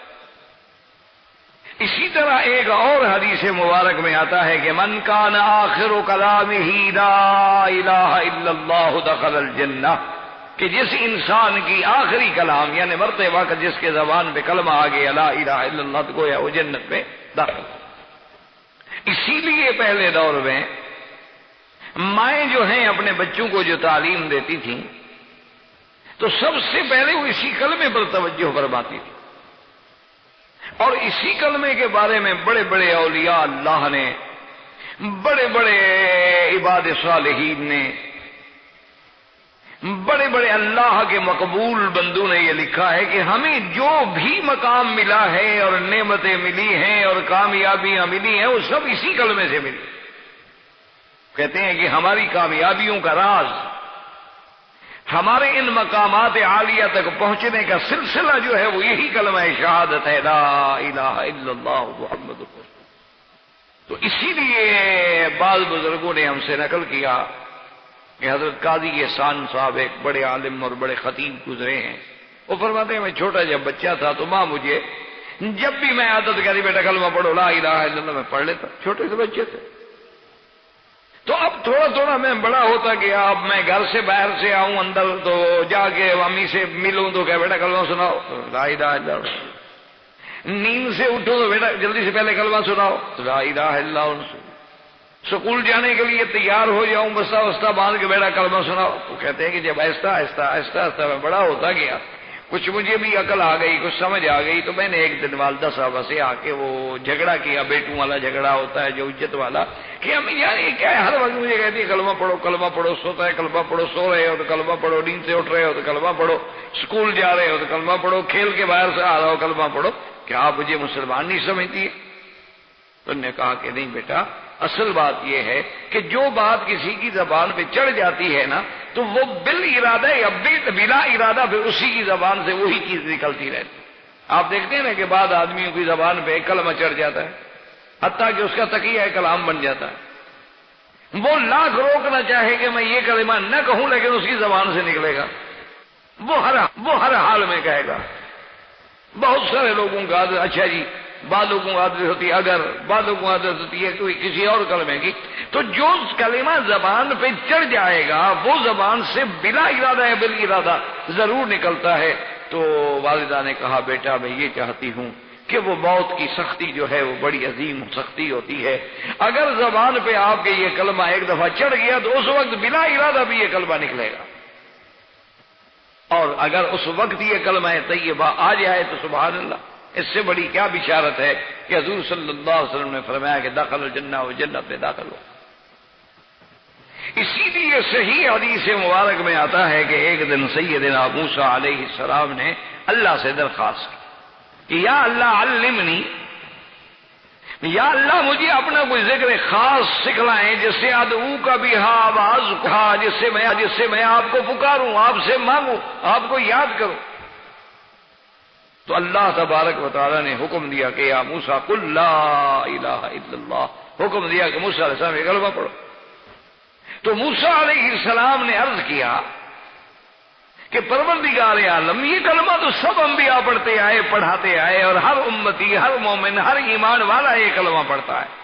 Speaker 2: اسی طرح ایک اور حدیث مبارک میں آتا ہے کہ من کان آخر کلامہ لا الہ الا اللہ دخل الجنہ، کہ جس انسان کی آخری کلام یعنی مرتے وقت جس کے زبان پہ کلمہ آ گیا لا الہ الا اللہ تو گویا وہ جنت میں داخل ہو۔ اسی لیے پہلے دور میں مائیں جو ہیں اپنے بچوں کو جو تعلیم دیتی تھیں تو سب سے پہلے وہ اسی کلمے پر توجہ فرماتی تھی، اور اسی کلمے کے بارے میں بڑے بڑے اولیاء اللہ نے، بڑے بڑے عباد صالحین نے، بڑے بڑے اللہ کے مقبول بندوں نے یہ لکھا ہے کہ ہمیں جو بھی مقام ملا ہے اور نعمتیں ملی ہیں اور کامیابیاں ملی ہیں وہ سب اسی کلمے سے ملی۔ کہتے ہیں کہ ہماری کامیابیوں کا راز، ہمارے ان مقامات عالیہ تک پہنچنے کا سلسلہ جو ہے وہ یہی کلمہ شہادت ہے، لا الہ الا اللہ محمد رسول اللہ۔ تو اسی لیے بعض بزرگوں نے ہم سے نقل کیا کہ حضرت قاضی احسان صاحب ایک بڑے عالم اور بڑے خطیب گزرے ہیں، وہ فرماتے ہیں میں چھوٹا جب بچہ تھا تو ماں مجھے جب بھی میں عادت کری بیٹا کلمہ پڑھو لا الہ الا اللہ، میں پڑھ لیتا، چھوٹے سے بچے تھے۔ تو اب تھوڑا تھوڑا میں بڑا ہوتا گیا، اب میں گھر سے باہر سے آؤں اندر تو جا کے امی سے ملوں تو کہ بیٹا کلمہ سناؤ لا الہ الا اللہ، نیند سے اٹھو تو بیٹا جلدی سے پہلے کلمہ سناؤ لا الہ الا اللہ، سکول جانے کے لیے تیار ہو جاؤں بستہ وستہ باندھ کے بیٹا کلمہ سناؤ، تو کہتے ہیں کہ جب آہستہ آہستہ آہستہ آہستہ میں بڑا ہوتا گیا، کچھ مجھے بھی عقل آ گئی، کچھ سمجھ آ گئی، تو میں نے ایک دن والدہ صاحبہ سے آ کے وہ جھگڑا کیا، بیٹوں والا جھگڑا ہوتا ہے جو عزت والا، کہ امی جان یہ کیا ہے، ہر وقت مجھے کہتی ہے کلمہ پڑھو، سوتا ہے کلمہ پڑھو، سو رہے ہو تو کلمہ پڑھو، نیند سے اٹھ رہے ہو تو کلمہ پڑھو، اسکول جا رہے ہو تو کلمہ پڑھو، کھیل کے باہر سے آ رہا ہو کلمہ پڑھو، کیا آپ مجھے مسلمان نہیں سمجھتی ہے؟ تو انہوں نے کہا کہ نہیں بیٹا، اصل بات یہ ہے کہ جو بات کسی کی زبان پہ چڑھ جاتی ہے نا تو وہ بال ارادہ یا بلا ارادہ پھر اسی کی زبان سے وہی چیز نکلتی رہتی۔ آپ دیکھتے ہیں نا کہ بعض آدمیوں کی زبان پہ ایک کلمہ چڑھ جاتا ہے حتیٰ کہ اس کا تقیہ کلام بن جاتا ہے، وہ لاکھ روکنا چاہے کہ میں یہ کلمہ نہ کہوں لیکن اس کی زبان سے نکلے گا، وہ ہر حال میں کہے گا۔ بہت سارے لوگوں کا عادت، اچھا جی بعض لوگوں کو عادت ہوتی ہے اگر، بعض لوگوں کو عادت ہوتی ہے کوئی کسی اور کلمے کی، تو جو کلمہ زبان پہ چڑھ جائے گا وہ زبان سے بلا ارادہ یا بال ارادہ ضرور نکلتا ہے۔ تو والدہ نے کہا بیٹا میں یہ چاہتی ہوں کہ وہ موت کی سختی جو ہے وہ بڑی عظیم سختی ہوتی ہے، اگر زبان پہ آپ کے یہ کلمہ ایک دفعہ چڑھ گیا تو اس وقت بلا ارادہ بھی یہ کلمہ نکلے گا، اور اگر اس وقت یہ کلمہ طیبہ آ جائے تو سبحان اللہ، اس سے بڑی کیا بشارت ہے کہ حضور صلی اللہ علیہ وسلم نے فرمایا کہ داخل الجنہ و جنت میں داخل ہو۔ اسی لیے صحیح حدیث مبارک میں آتا ہے کہ ایک دن سیدنا موسیٰ علیہ السلام نے اللہ سے درخواست کی کہ یا اللہ علمنی، یا اللہ مجھے اپنا کوئی ذکر خاص سکھلائیں جس سے ادعو کا بھی آواز کہا، جس سے میں آپ کو پکاروں، آپ سے مانگوں، آپ کو یاد کروں۔ تو اللہ تبارک و تعالیٰ نے حکم دیا کہ یا موسیٰ قل لا الہ الا اللہ، حکم دیا کہ موسیٰ علیہ السلام یہ کلمہ پڑھو۔ تو موسیٰ علیہ السلام نے عرض کیا کہ پروردگار عالم یہ کلمہ تو سب انبیاء پڑھتے آئے، پڑھاتے آئے، اور ہر امتی، ہر مومن، ہر ایمان والا یہ کلمہ پڑھتا ہے۔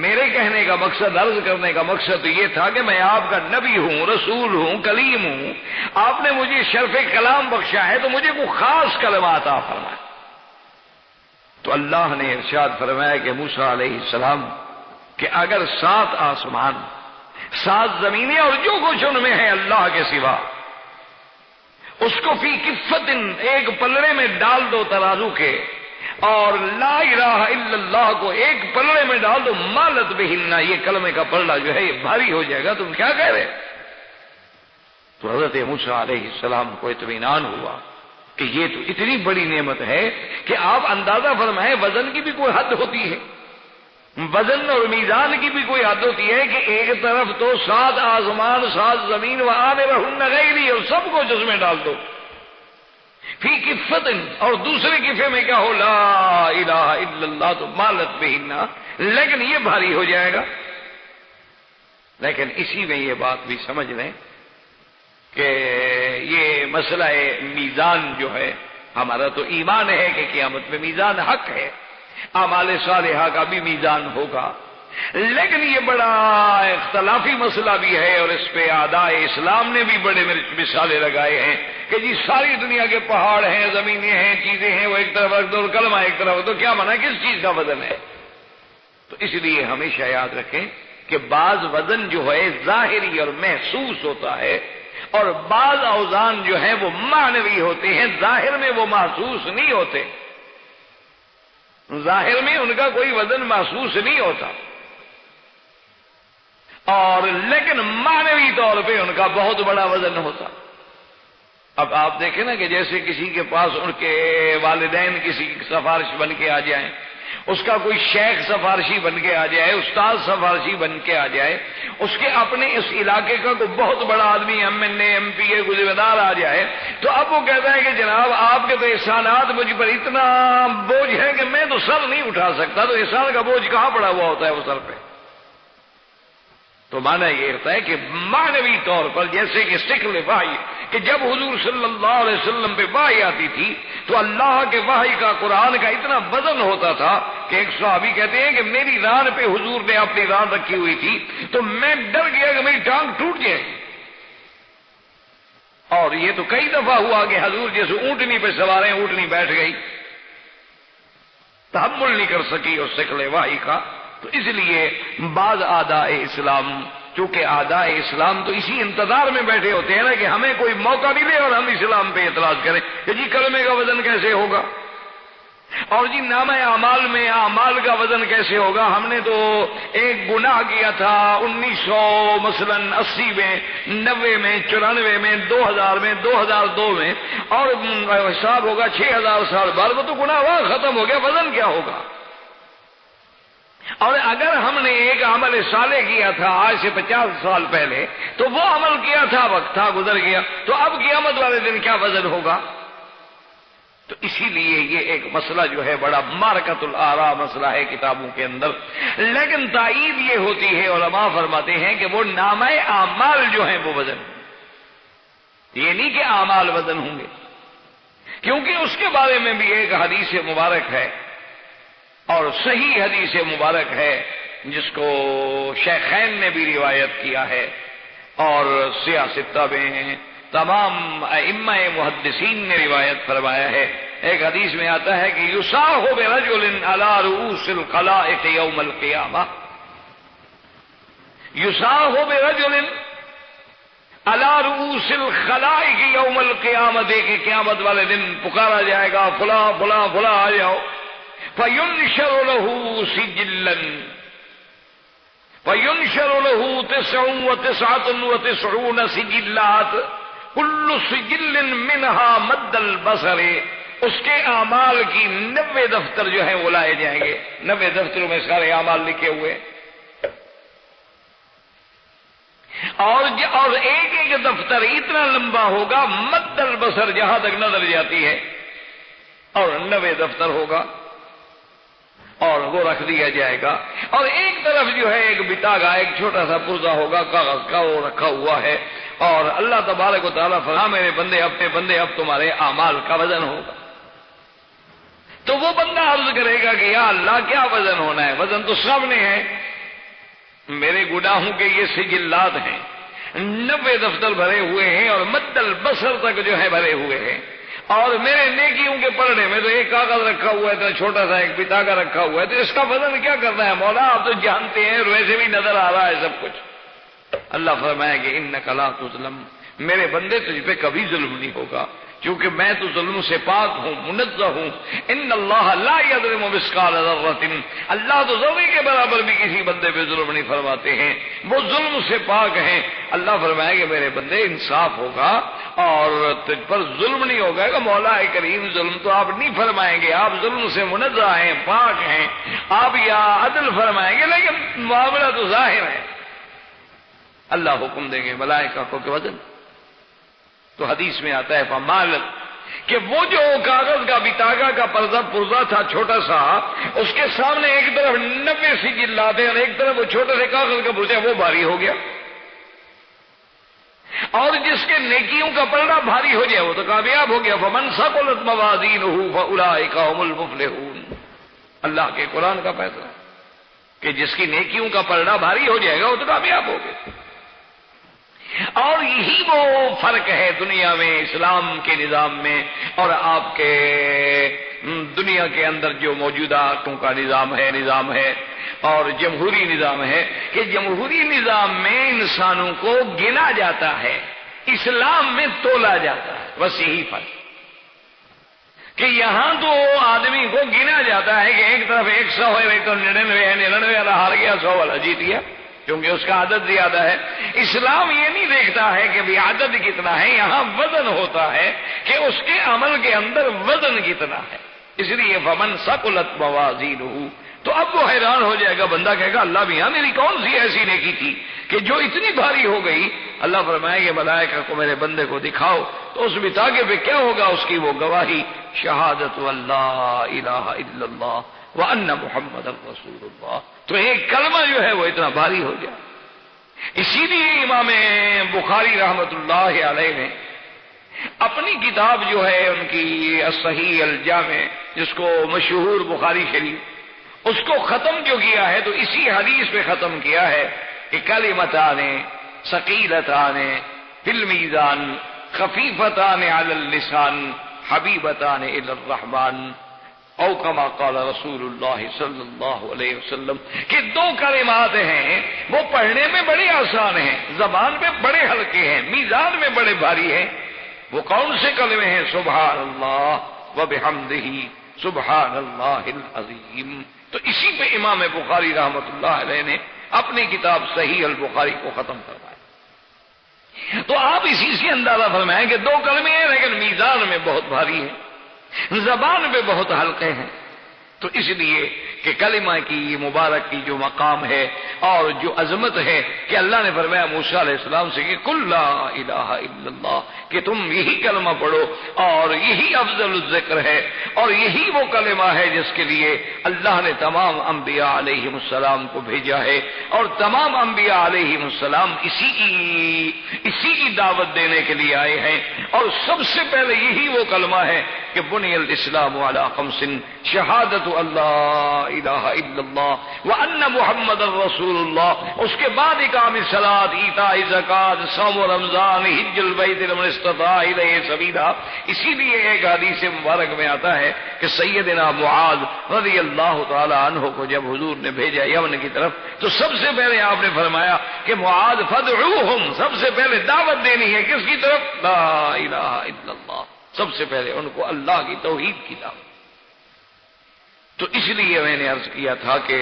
Speaker 2: میرے کہنے کا مقصد، عرض کرنے کا مقصد یہ تھا کہ میں آپ کا نبی ہوں، رسول ہوں، کلیم ہوں، آپ نے مجھے شرف کلام بخشا ہے تو مجھے کوئی خاص کلمہ عطا فرمائے۔ تو اللہ نے ارشاد فرمایا کہ موسیٰ علیہ السلام کہ اگر 7 آسمان، 7 زمینیں اور جو کچھ ان میں ہے اللہ کے سوا، اس کو فی کفت، ایک پلڑے میں ڈال دو ترازو کے، اور لا الہ الا اللہ کو ایک پلڑے میں ڈال دو، مالت بہن، یہ کلمے کا پلڑا جو ہے یہ بھاری ہو جائے گا، تم کیا کہہ رہے؟ تو حضرت موسیٰ علیہ السلام کو اطمینان ہوا کہ یہ تو اتنی بڑی نعمت ہے کہ آپ اندازہ فرمائیں وزن کی بھی کوئی حد ہوتی ہے، وزن اور میزان کی بھی کوئی حد ہوتی ہے کہ ایک طرف تو 7 آسمان 7 زمین وآمرہن غیری، اور سب کو جس میں ڈال دو فی کفت، اور دوسرے کفے میں کیا ہو لا الہ الا اللہ، تو مالت بہن، لیکن یہ بھاری ہو جائے گا۔ لیکن اسی میں یہ بات بھی سمجھ لیں کہ یہ مسئلہ میزان جو ہے، ہمارا تو ایمان ہے کہ قیامت میں میزان حق ہے، اعمال صالحہ کا بھی میزان ہوگا، لیکن یہ بڑا اختلافی مسئلہ بھی ہے، اور اس پہ اعداء اسلام نے بھی بڑے مثالیں لگائے ہیں کہ جی ساری دنیا کے پہاڑ ہیں، زمینیں ہیں، چیزیں ہیں، وہ ایک طرف رکھ دو اور کلمہ ایک طرف، تو کیا مانا کس چیز کا وزن ہے؟ تو اس لیے ہمیشہ یاد رکھیں کہ بعض وزن جو ہے ظاہری اور محسوس ہوتا ہے، اور بعض اوزان جو ہیں وہ معنوی ہوتے ہیں، ظاہر میں وہ محسوس نہیں ہوتے، ظاہر میں ان کا کوئی وزن محسوس نہیں ہوتا، اور لیکن معنوی طور پہ ان کا بہت بڑا وزن ہوتا۔ اب آپ دیکھیں نا کہ جیسے کسی کے پاس ان کے والدین کسی سفارش بن کے آ جائیں، اس کا کوئی شیخ سفارشی بن کے آ جائے، استاد سفارشی بن کے آ جائے، اس کے اپنے اس علاقے کا کوئی بہت بڑا آدمی M N A M P A کوئی ذمہ دار آ جائے، تو اب وہ کہتا ہے کہ جناب آپ کے تو احسانات مجھ پر اتنا بوجھ ہے کہ میں تو سر نہیں اٹھا سکتا، تو احسان کا بوجھ کہاں پڑا ہوا ہوتا ہے وہ سر پہ؟ تو معنی یہ ہوتا ہے کہ معنوی طور پر جیسے کہ سکل وحی، کہ جب حضور صلی اللہ علیہ وسلم پہ وحی آتی تھی تو اللہ کے وحی کا قرآن کا اتنا وزن ہوتا تھا کہ ایک صحابی کہتے ہیں کہ میری ران پہ حضور نے اپنی ران رکھی ہوئی تھی تو میں ڈر گیا کہ میری ٹانگ ٹوٹ جائے، اور یہ تو کئی دفعہ ہوا کہ حضور جیسے اونٹنی پہ سوار ہیں، اونٹنی بیٹھ گئی، تحمل نہیں کر سکی اس سکل وحی کا۔ تو اس لیے بعض اعداء اسلام، چونکہ اعداء اسلام تو اسی انتظار میں بیٹھے ہوتے ہیں نا کہ ہمیں کوئی موقع ملے اور ہم اسلام پہ اعتراض کریں کہ جی کلمے کا وزن کیسے ہوگا، اور جی نامہ اعمال میں اعمال کا وزن کیسے ہوگا، ہم نے تو ایک گناہ کیا تھا 1900 مثلا 80 میں 90 میں 94 میں 2000 میں 2002 میں، اور حساب ہوگا 6000 سال بعد، وہ تو گناہ ہوا ختم ہو گیا، وزن کیا ہوگا؟ اور اگر ہم نے ایک عمل صالح کیا تھا آج سے 50 سال پہلے تو وہ عمل کیا تھا، وقت تھا گزر گیا، تو اب قیامت والے دن کیا وزن ہوگا؟ تو اسی لیے یہ ایک مسئلہ جو ہے بڑا معرکۃ الآراء مسئلہ ہے کتابوں کے اندر، لیکن تائید یہ ہوتی ہے، علماء فرماتے ہیں کہ وہ نامہ اعمال جو ہیں وہ وزن، یہ نہیں کہ اعمال وزن ہوں گے، کیونکہ اس کے بارے میں بھی ایک حدیث مبارک ہے، اور صحیح حدیث مبارک ہے جس کو شیخین نے بھی روایت کیا ہے، اور سیاستہ میں تمام ائمہ محدثین نے روایت فرمایا ہے۔ ایک حدیث میں آتا ہے کہ یصاح برجل علی رؤوس الخلائق یوم القیامہ، یصاح برجل علی رؤوس الخلائق یوم القیامہ، کہ قیامت والے دن پکارا جائے گا فلاں فلاں فلاں آ جاؤ، فَيُنْشَرُ لَهُ سِجِلًّا فَيُنْشَرُ لَهُ 99 سِجِلَّاتٍ كُلُّ سِجِلٍّ مِّنْهَا مَدَّ الْبَصَرِ، اس کے اعمال کی 90 دفتر جو ہیں وہ لائے جائیں گے، 90 دفتروں میں سارے اعمال لکھے ہوئے، اور ایک ایک دفتر اتنا لمبا ہوگا مد البصر، جہاں تک نظر جاتی ہے، اور 90 دفتر ہوگا، اور وہ رکھ دیا جائے گا، اور ایک طرف جو ہے ایک بتاگا، ایک چھوٹا سا پرزہ ہوگا کاغذ کا، وہ رکھا ہوا ہے، اور اللہ تبارک و تعالیٰ فرما میرے بندے اپنے بندے اب تمہارے اعمال کا وزن ہوگا۔ تو وہ بندہ عرض کرے گا کہ یا اللہ کیا وزن ہونا ہے؟ وزن تو سب نے ہے، میرے گناہوں کے یہ سجلات ہیں، 90 دفتر بھرے ہوئے ہیں، اور مد البصر تک جو ہے بھرے ہوئے ہیں، اور میرے نیکیوں کے پلڑے میں تو ایک کاغذ رکھا ہوا ہے، تو چھوٹا سا ایک پتاگا رکھا ہوا ہے، تو اس کا وزن کیا کرنا ہے مولا؟ آپ تو جانتے ہیں، ویسے بھی نظر آ رہا ہے سب کچھ۔ اللہ فرمائے کہ انک لا تظلم میرے بندے تجھ پہ کبھی ظلم نہیں ہوگا، کیونکہ میں تو ظلم سے پاک ہوں، منزہ ہوں۔ ان اللہ لا یظلم مثقال ذرۃ، اللہ تو ذرے کے برابر بھی کسی بندے پہ ظلم نہیں فرماتے ہیں، وہ ظلم سے پاک ہیں۔ اللہ فرمائے کہ میرے بندے انصاف ہوگا اور تجھ پر ظلم نہیں ہوگا کہ مولا کریم ظلم تو آپ نہیں فرمائیں گے، آپ ظلم سے منزہ ہیں، پاک ہیں، آپ یا عدل فرمائیں گے، لیکن معاملہ تو ظاہر ہے۔ اللہ حکم دیں گے ملائکہ کو کہ وزن، تو حدیث میں آتا ہے فمالت، کہ وہ جو کاغذ کا بتاگا کا پرزہ تھا چھوٹا سا، اس کے سامنے ایک طرف 90 سجل لاتے اور ایک طرف وہ چھوٹے سے کاغذ کا پرزہ، وہ بھاری ہو گیا، اور جس کے نیکیوں کا پلڑا بھاری ہو جائے وہ تو کامیاب ہو گیا۔ فمن ثقلت موازینہ فاولئک هم المفلحون، اللہ کے قرآن کا فیصلہ کہ جس کی نیکیوں کا پلڑا بھاری ہو جائے گا وہ تو کامیاب ہو گیا۔ اور یہی وہ فرق ہے دنیا میں، اسلام کے نظام میں اور آپ کے دنیا کے اندر جو موجودہ کا نظام ہے اور جمہوری نظام ہے، کہ جمہوری نظام میں انسانوں کو گنا جاتا ہے، اسلام میں تولا جاتا ہے، بس یہی فرق کہ یہاں تو آدمی کو گنا جاتا ہے کہ ایک طرف 100 ہے، ایک طرف 99 ہے، 99 والا ہار گیا، 100 والا جیت گیا، کیونکہ اس کا عدد زیادہ ہے۔ اسلام یہ نہیں دیکھتا ہے کہ بھی عدد کتنا ہے، یہاں وزن ہوتا ہے کہ اس کے عمل کے اندر وزن کتنا ہے۔ اس لیے فمن ثقلت موازینہ، تو اب وہ حیران ہو جائے گا، بندہ کہے گا اللہ میاں میری کون سی ایسی نیکی تھی کہ جو اتنی بھاری ہو گئی؟ اللہ فرمائے کہ ملائکہ کو میرے بندے کو دکھاؤ، تو اس بتاگے پہ کیا ہوگا؟ اس کی وہ گواہی، شہادت اللہ الہ الا اللہ وان محمد رسول اللہ، تو ایک کلمہ جو ہے وہ اتنا بھاری ہو جائے۔ اسی لیے امام بخاری رحمت اللہ علیہ نے اپنی کتاب جو ہے ان کی الصحیح الجامع، جس کو مشہور بخاری شریف، اس کو ختم جو کیا ہے تو اسی حدیث پہ ختم کیا ہے کہ کلمتان ثقیلتان فی المیزان خفیفتان علی اللسان حبیبتان الی الرحمن، او کما قال رسول اللہ صلی اللہ علیہ وسلم، کہ دو کلمات ہیں وہ پڑھنے میں بڑے آسان ہیں، زبان میں بڑے ہلکے ہیں، میزان میں بڑے بھاری ہیں۔ وہ کون سے کلمے ہیں؟ سبحان اللہ وبحمدہ سبحان اللہ العظیم۔ تو اسی پہ امام بخاری رحمت اللہ علیہ نے اپنی کتاب صحیح البخاری کو ختم کروایا۔ تو آپ اسی سے اندازہ فرمائیں کہ دو کلمے ہیں لیکن میزان میں بہت بھاری ہیں، زبان پہ بہت ہلکے ہیں۔ تو اس لیے کہ کلمہ کی مبارک کی جو مقام ہے اور جو عظمت ہے کہ اللہ نے فرمایا موسیٰ علیہ السلام سے کہ قل لا الہ الا اللہ، کہ تم یہی کلمہ پڑھو اور یہی افضل الذکر ہے اور یہی وہ کلمہ ہے جس کے لیے اللہ نے تمام انبیاء علیہم السلام کو بھیجا ہے، اور تمام انبیاء علیہم السلام اسی کی دعوت دینے کے لیے آئے ہیں۔ اور سب سے پہلے یہی وہ کلمہ ہے کہ بنی الاسلام علی خمس، شہادت اللہ الہ الا اللہ وان محمد رسول اللہ، اس کے بعد اقام الصلاۃ، ایتاء الزکوٰۃ، صوم رمضان، حج البیت لمن استطاع الیہ سبیلا۔ اسی لیے ایک حدیث مبارک میں آتا ہے کہ سیدنا معاذ رضی اللہ تعالی عنہ کو جب حضور نے بھیجا یمن کی طرف تو سب سے پہلے آپ نے فرمایا کہ معاذ فادعوہم، سب سے پہلے دعوت دینی ہے کس کی طرف؟ لا الہ الا اللہ، سب سے پہلے ان کو اللہ کی توحید کی دعوت۔ تو اس لیے میں نے عرض کیا تھا کہ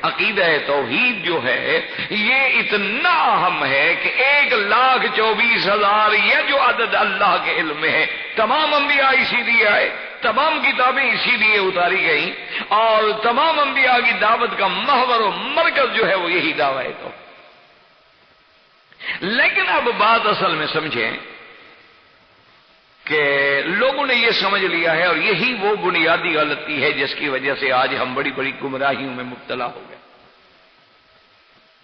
Speaker 2: عقیدہ توحید جو ہے یہ اتنا اہم ہے کہ 1,24,000 یہ جو عدد اللہ کے علم میں ہے، تمام انبیاء اسی لیے آئے، تمام کتابیں اسی لیے اتاری گئیں، اور تمام انبیاء کی دعوت کا محور و مرکز جو ہے وہ یہی دعویٰ ہے۔ تو لیکن اب بات اصل میں سمجھیں کہ لوگوں نے یہ سمجھ لیا ہے، اور یہی وہ بنیادی غلطی ہے جس کی وجہ سے آج ہم بڑی بڑی گمراہیوں میں مبتلا ہو گئے۔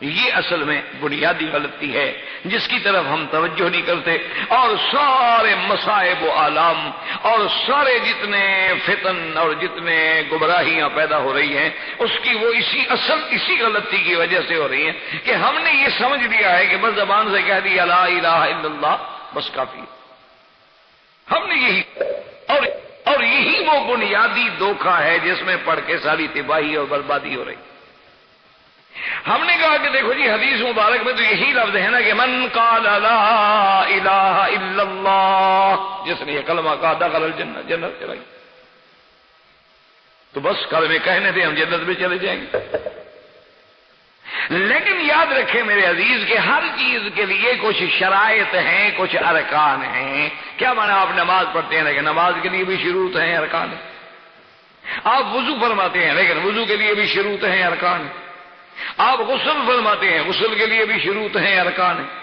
Speaker 2: یہ اصل میں بنیادی غلطی ہے جس کی طرف ہم توجہ نہیں کرتے، اور سارے مصائب و آلام اور سارے جتنے فتن اور جتنے گمراہیاں پیدا ہو رہی ہیں اس کی وہ اسی غلطی کی وجہ سے ہو رہی ہیں کہ ہم نے یہ سمجھ لیا ہے کہ بس زبان سے کہہ دیا لا الہ الا اللہ بس کافی ہے۔ ہم نے یہی اور یہی وہ بنیادی دھوکہ ہے جس میں پڑھ کے ساری تباہی اور بربادی ہو رہی۔ ہم نے کہا کہ دیکھو جی حدیث مبارک میں تو یہی لفظ ہے نا کہ من قال لا الہ الا اللہ، جس نے یہ کلمہ کہا دخل الجنہ، جنت چلا گیا۔ تو بس کلمے کہنے تھے ہم جنت میں چلے جائیں گے۔ لیکن یاد رکھیں میرے عزیز کہ ہر چیز کے لیے کچھ شرائط ہیں، کچھ ارکان ہیں۔ کیا مانا آپ نماز پڑھتے ہیں لیکن نماز کے لیے بھی شروط ہیں، ارکان ہیں۔ آپ وضو فرماتے ہیں لیکن وضو کے لیے بھی شروط ہیں، ارکان ہیں۔ آپ غسل فرماتے ہیں، غسل کے لیے بھی شروط ہیں، ارکان ہیں۔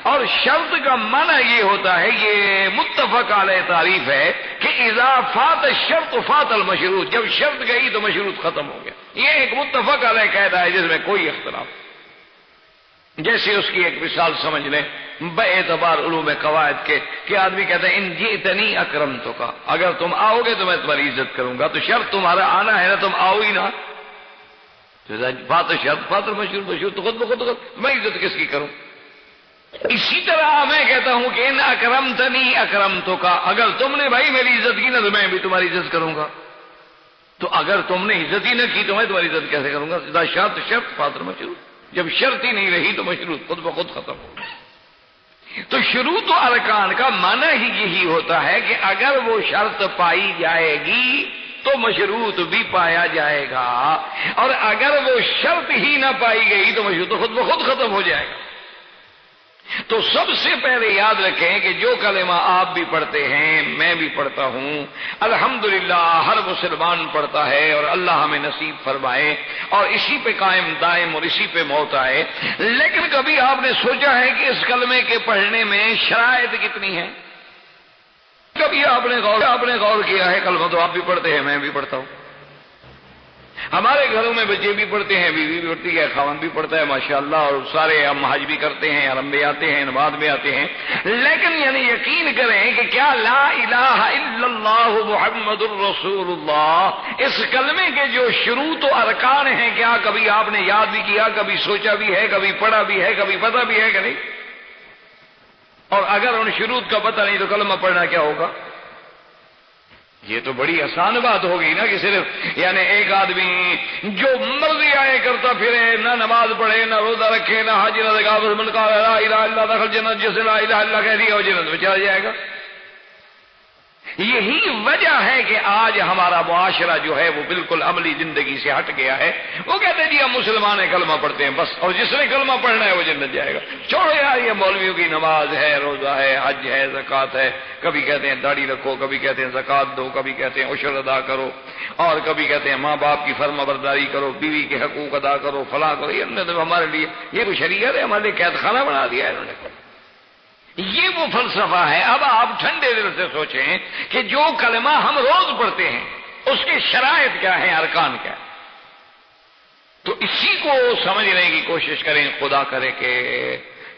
Speaker 2: اور شرط کا معنی یہ ہوتا ہے، یہ متفق علیہ تعریف ہے کہ اذا فات الشرط فات المشروط، جب شرط گئی تو مشروط ختم ہو گیا۔ یہ ایک متفق علیہ قاعدہ ہے جس میں کوئی اختلاف۔ جیسے اس کی ایک مثال سمجھ لیں باعتبار علوم قواعد کے کہ آدمی کہتا ہے ان جئتنی اکرمتک، اگر تم آؤ گے تو میں تمہاری عزت کروں گا، تو شرط تمہارا آنا ہے نا، تم آؤ ہی نا، فات شرط فات المشروط، مشروط تو خود بخود میں عزت کس کی کروں؟ اسی طرح میں کہتا ہوں کہ ان اکرمتنی اکرمتک، اگر تم نے بھائی میری عزت کی نا تو میں بھی تمہاری عزت کروں گا، تو اگر تم نے عزت ہی نہ کی تو میں تمہاری عزت کیسے کروں گا؟ اذا شرط شرط فات المشروط، جب شرط ہی نہیں رہی تو مشروط خود بخود ختم ہو گیا۔ تو شروط و ارکان کا معنی ہی یہی ہوتا ہے کہ اگر وہ شرط پائی جائے گی تو مشروط بھی پایا جائے گا، اور اگر وہ شرط ہی نہ پائی گئی تو مشروط خود بخود ختم ہو جائے گا۔ تو سب سے پہلے یاد رکھیں کہ جو کلمہ آپ بھی پڑھتے ہیں، میں بھی پڑھتا ہوں، الحمدللہ ہر مسلمان پڑھتا ہے، اور اللہ ہمیں نصیب فرمائے اور اسی پہ قائم دائم اور اسی پہ موت آئے۔ لیکن کبھی آپ نے سوچا ہے کہ اس کلمے کے پڑھنے میں شرائط کتنی ہیں؟ کبھی آپ نے غور کیا ہے؟ کلمہ تو آپ بھی پڑھتے ہیں، میں بھی پڑھتا ہوں، ہمارے گھروں میں بچے بھی پڑھتے ہیں، بیوی بھی پڑھتی ہے، خاوند بھی پڑھتا ہے ماشاءاللہ، اور سارے ہم حج بھی کرتے ہیں، حرم بھی آتے ہیں، نماز بھی آتے ہیں۔ لیکن یعنی یقین کریں کہ کیا لا الہ الا اللہ محمد الرسول اللہ اس کلمے کے جو شروط و ارکان ہیں، کیا کبھی آپ نے یاد بھی کیا، کبھی سوچا بھی ہے، کبھی پڑھا بھی ہے، کبھی پتہ بھی ہے کہ نہیں؟ اور اگر ان شروط کا پتہ نہیں تو کلمہ پڑھنا کیا ہوگا؟ یہ تو بڑی آسان بات ہوگی نا کہ صرف یعنی ایک آدمی جو مرضی آئے کرتا پھرے، نہ نماز پڑھے، نہ روزہ رکھے، نہ حج نہ زکات، بس من قال لا الہ الا اللہ دخل جنت، جس نے لا الہ الا اللہ کہہ دیا وہ جنت میں چلا جائے گا۔ یہی وجہ ہے کہ آج ہمارا معاشرہ جو ہے وہ بالکل عملی زندگی سے ہٹ گیا ہے۔ وہ کہتے ہیں جی ہم مسلمان ہیں، کلمہ پڑھتے ہیں بس، اور جس نے کلمہ پڑھنا ہے وہ جنت جائے گا۔ چھوڑو یار، یہ مولویوں کی نماز ہے، روزہ ہے، حج ہے، زکات ہے، کبھی کہتے ہیں داڑھی رکھو، کبھی کہتے ہیں زکات دو، کبھی کہتے ہیں عشر ادا کرو، اور کبھی کہتے ہیں ماں باپ کی فرما برداری کرو، بیوی کے حقوق ادا کرو، فلاں کرو۔ یہ تو ہمارے لیے یہ کوئی شریعت ہے؟ ہمارے لیے قید خانہ بنا دیا ہے انہوں نے۔ یہ وہ فلسفہ ہے۔ اب آپ ٹھنڈے دل سے سوچیں کہ جو کلمہ ہم روز پڑھتے ہیں اس کے شرائط کیا ہیں، ارکان کیا ہیں، تو اسی کو سمجھنے کی کوشش کریں، خدا کرے کہ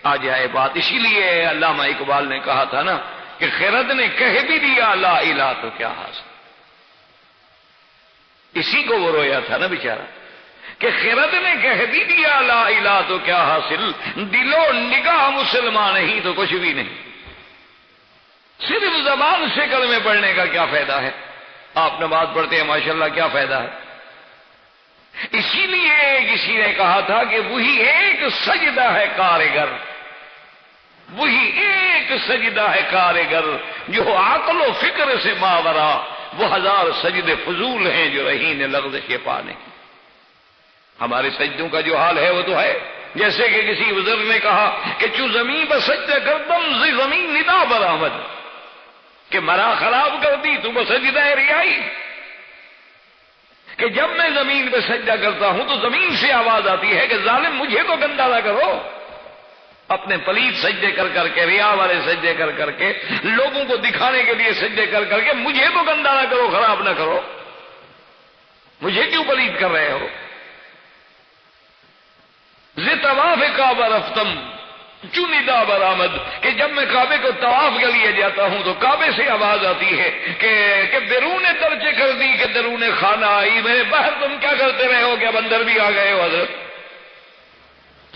Speaker 2: آ جائے بات۔ اسی لیے علامہ اقبال نے کہا تھا نا کہ خرد نے کہہ بھی دیا لا الہ تو کیا حاصل، اسی کو وہ رویا تھا نا بیچارہ کہ خرد نے کہہ بھی دیا لا الہ تو کیا حاصل، دل و نگاہ مسلمان ہی تو کچھ بھی نہیں۔ صرف زبان سے کلمے پڑھنے کا کیا فائدہ ہے؟ آپ نماز پڑھتے ہیں ماشاءاللہ، کیا فائدہ ہے؟ اسی لیے کسی نے کہا تھا کہ وہی ایک سجدہ ہے کارگر، وہی ایک سجدہ ہے کارگر جو عقل و فکر سے ماورا، وہ ہزار سجدے فضول ہیں جو رہین لغزش پا نہیں۔ ہمارے سجدوں کا جو حال ہے وہ تو ہے جیسے کہ کسی بزرگ نے کہا کہ چو زمین پر سجدہ کردم زی زمین ندا برآمد، کہ مرا خراب کر دی تو بسجدہ ریائی، کہ جب میں زمین پہ سجدہ کرتا ہوں تو زمین سے آواز آتی ہے کہ ظالم مجھے تو گندا نہ کرو۔ اپنے پلیت سجدے کر کر کے، ریا والے سجدے کر کر کے، لوگوں کو دکھانے کے لیے سجدے کر کر کے، مجھے تو گندا نہ کرو، خراب نہ کرو، مجھے کیوں پلیت کر رہے ہو؟ زِ طواف کعبہ رفتم چو ندا برآمد، کہ جب میں کعبے کو طواف کے لیے جاتا ہوں تو کعبے سے آواز آتی ہے کہ بیرون درجے کر دی، کہ درون خانہ آئی، میرے باہر تم کیا کرتے رہے ہو، کہ اب اندر بھی آ گئے ہو حضرت؟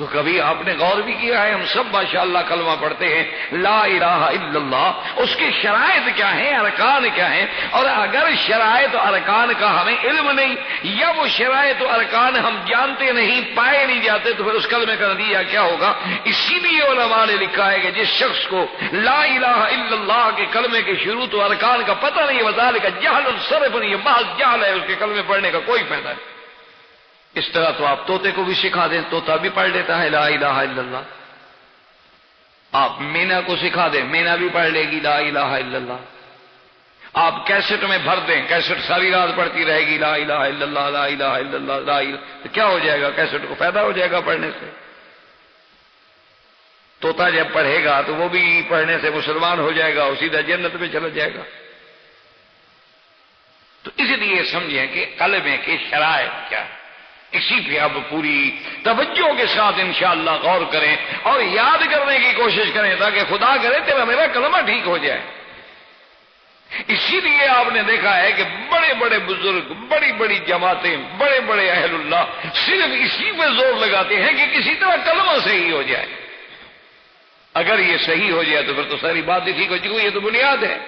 Speaker 2: تو کبھی آپ نے غور بھی کیا ہے؟ ہم سب ماشاءاللہ کلمہ پڑھتے ہیں لا الہ الا اللہ، اس کے شرائط کیا ہیں، ارکان کیا ہیں؟ اور اگر شرائط و ارکان کا ہمیں علم نہیں، یا وہ شرائط و ارکان ہم جانتے نہیں، پائے نہیں جاتے، تو پھر اس کلمے کا نتیجہ کیا ہوگا؟ اسی لیے علماء نے لکھا ہے کہ جس شخص کو لا الہ الا اللہ کے کلمے کے شروط و ارکان کا پتہ نہیں، وذالک جہل صرف نہیں، محض جہل ہے، اس کے کلمے پڑھنے کا کوئی فائدہ نہیں۔ اس طرح تو آپ طوطے کو بھی سکھا دیں، طوطا بھی پڑھ لیتا ہے لا الہ الا اللہ۔ آپ مینا کو سکھا دیں، مینا بھی پڑھ لے گی لا الہ الا اللہ۔ آپ کیسٹ میں بھر دیں، کیسٹ ساری رات پڑھتی رہے گی لا الہ الا اللہ لا الہ الا اللہ لا الہ، تو کیا ہو جائے گا؟ کیسٹ کو فائدہ ہو جائے گا پڑھنے سے۔ طوطا جب پڑھے گا تو وہ بھی پڑھنے سے مسلمان ہو جائے گا اور سیدھا جنت میں چلا جائے گا۔ تو اس لیے سمجھیں کہ کلمے کے شرائط کیا ہے، اسی پہ اب پوری توجہ کے ساتھ انشاءاللہ غور کریں اور یاد کرنے کی کوشش کریں، تاکہ خدا کرے تیرا میرا کلمہ ٹھیک ہو جائے۔ اسی لیے آپ نے دیکھا ہے کہ بڑے بڑے بزرگ، بڑی بڑی جماعتیں، بڑے بڑے اہل اللہ صرف اسی پہ زور لگاتے ہیں کہ کسی طرح کلمہ صحیح ہو جائے۔ اگر یہ صحیح ہو جائے تو پھر تو ساری بات ہی ٹھیک ہو چکی، یہ تو بنیاد ہے۔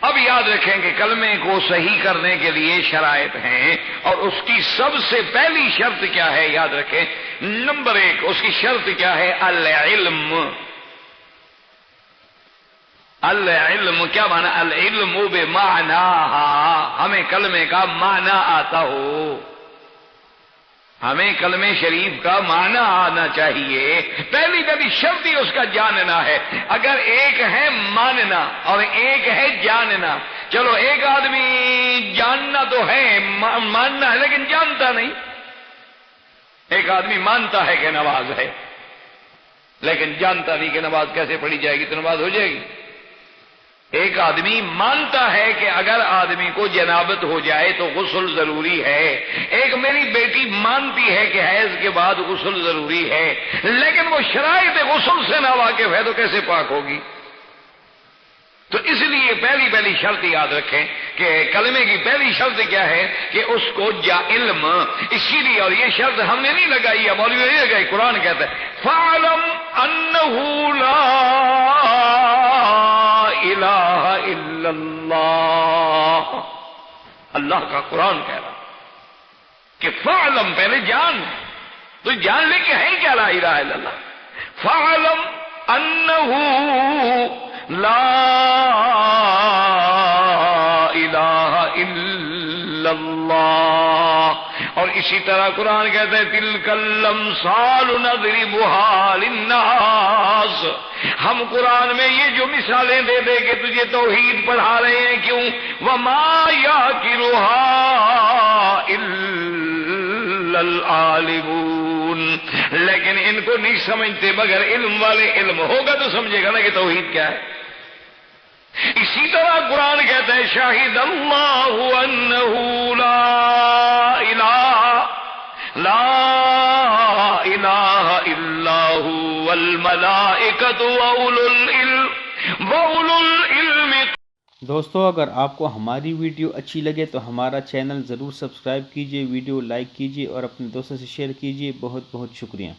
Speaker 2: اب یاد رکھیں کہ کلمے کو صحیح کرنے کے لیے شرائط ہیں، اور اس کی سب سے پہلی شرط کیا ہے؟ یاد رکھیں، نمبر 1 اس کی شرط کیا ہے؟ العلم۔ العلم کیا معنی؟ العلم بمعناها، ہمیں کلمے کا معنی آتا ہو، ہمیں کلمے شریف کا معنی آنا چاہیے۔ پہلی شرط ہی اس کا جاننا ہے۔ اگر ایک ہے ماننا اور ایک ہے جاننا، چلو ایک آدمی جاننا تو ہے، ماننا ہے لیکن جانتا نہیں۔ ایک آدمی مانتا ہے کہ نماز ہے لیکن جانتا نہیں کہ نماز کیسے پڑھی جائے گی، تو نماز ہو جائے گی؟ ایک آدمی مانتا ہے کہ اگر آدمی کو جنابت ہو جائے تو غسل ضروری ہے، ایک میری بیٹی مانتی ہے کہ حیض کے بعد غسل ضروری ہے، لیکن وہ شرائط غسل سے نہ واقف ہے، تو کیسے پاک ہوگی؟ تو اس لیے پہلی شرط یاد رکھیں کہ کلمے کی پہلی شرط کیا ہے؟ کہ اس کو علم۔ اسی لیے، اور یہ شرط ہم نے نہیں لگائی ہے، مولوی نے نہیں لگائی، قرآن کہتا ہے فَاعْلَمْ أَنَّهُ لَا الہ الا اللہ۔ اللہ کا قرآن کہہ رہا کہ فعلم، پہلے جان، تو جان لے کے ہے کیا لا الہ الا اللہ؟ فعلم انہ لا الہ الا اللہ۔ اور اسی طرح قرآن کہتا ہے تلک الامثال نضربها للناس۔ ہم قرآن میں یہ جو مثالیں دے دے کہ تجھے توحید پڑھا رہے ہیں، کیوں؟ وما یعقلها الا العالمون، لیکن ان کو نہیں سمجھتے مگر علم والے۔ علم ہوگا تو سمجھے گا نا کہ توحید کیا ہے۔ اسی طرح قرآن کہتا ہے شاہد اللہ انہ لا الہ الا هو والملائکۃ واولو العلم۔
Speaker 3: دوستو، اگر آپ کو ہماری ویڈیو اچھی لگے تو ہمارا چینل ضرور سبسکرائب کیجئے، ویڈیو لائک کیجئے اور اپنے دوستوں سے شیئر کیجئے۔ بہت بہت شکریہ۔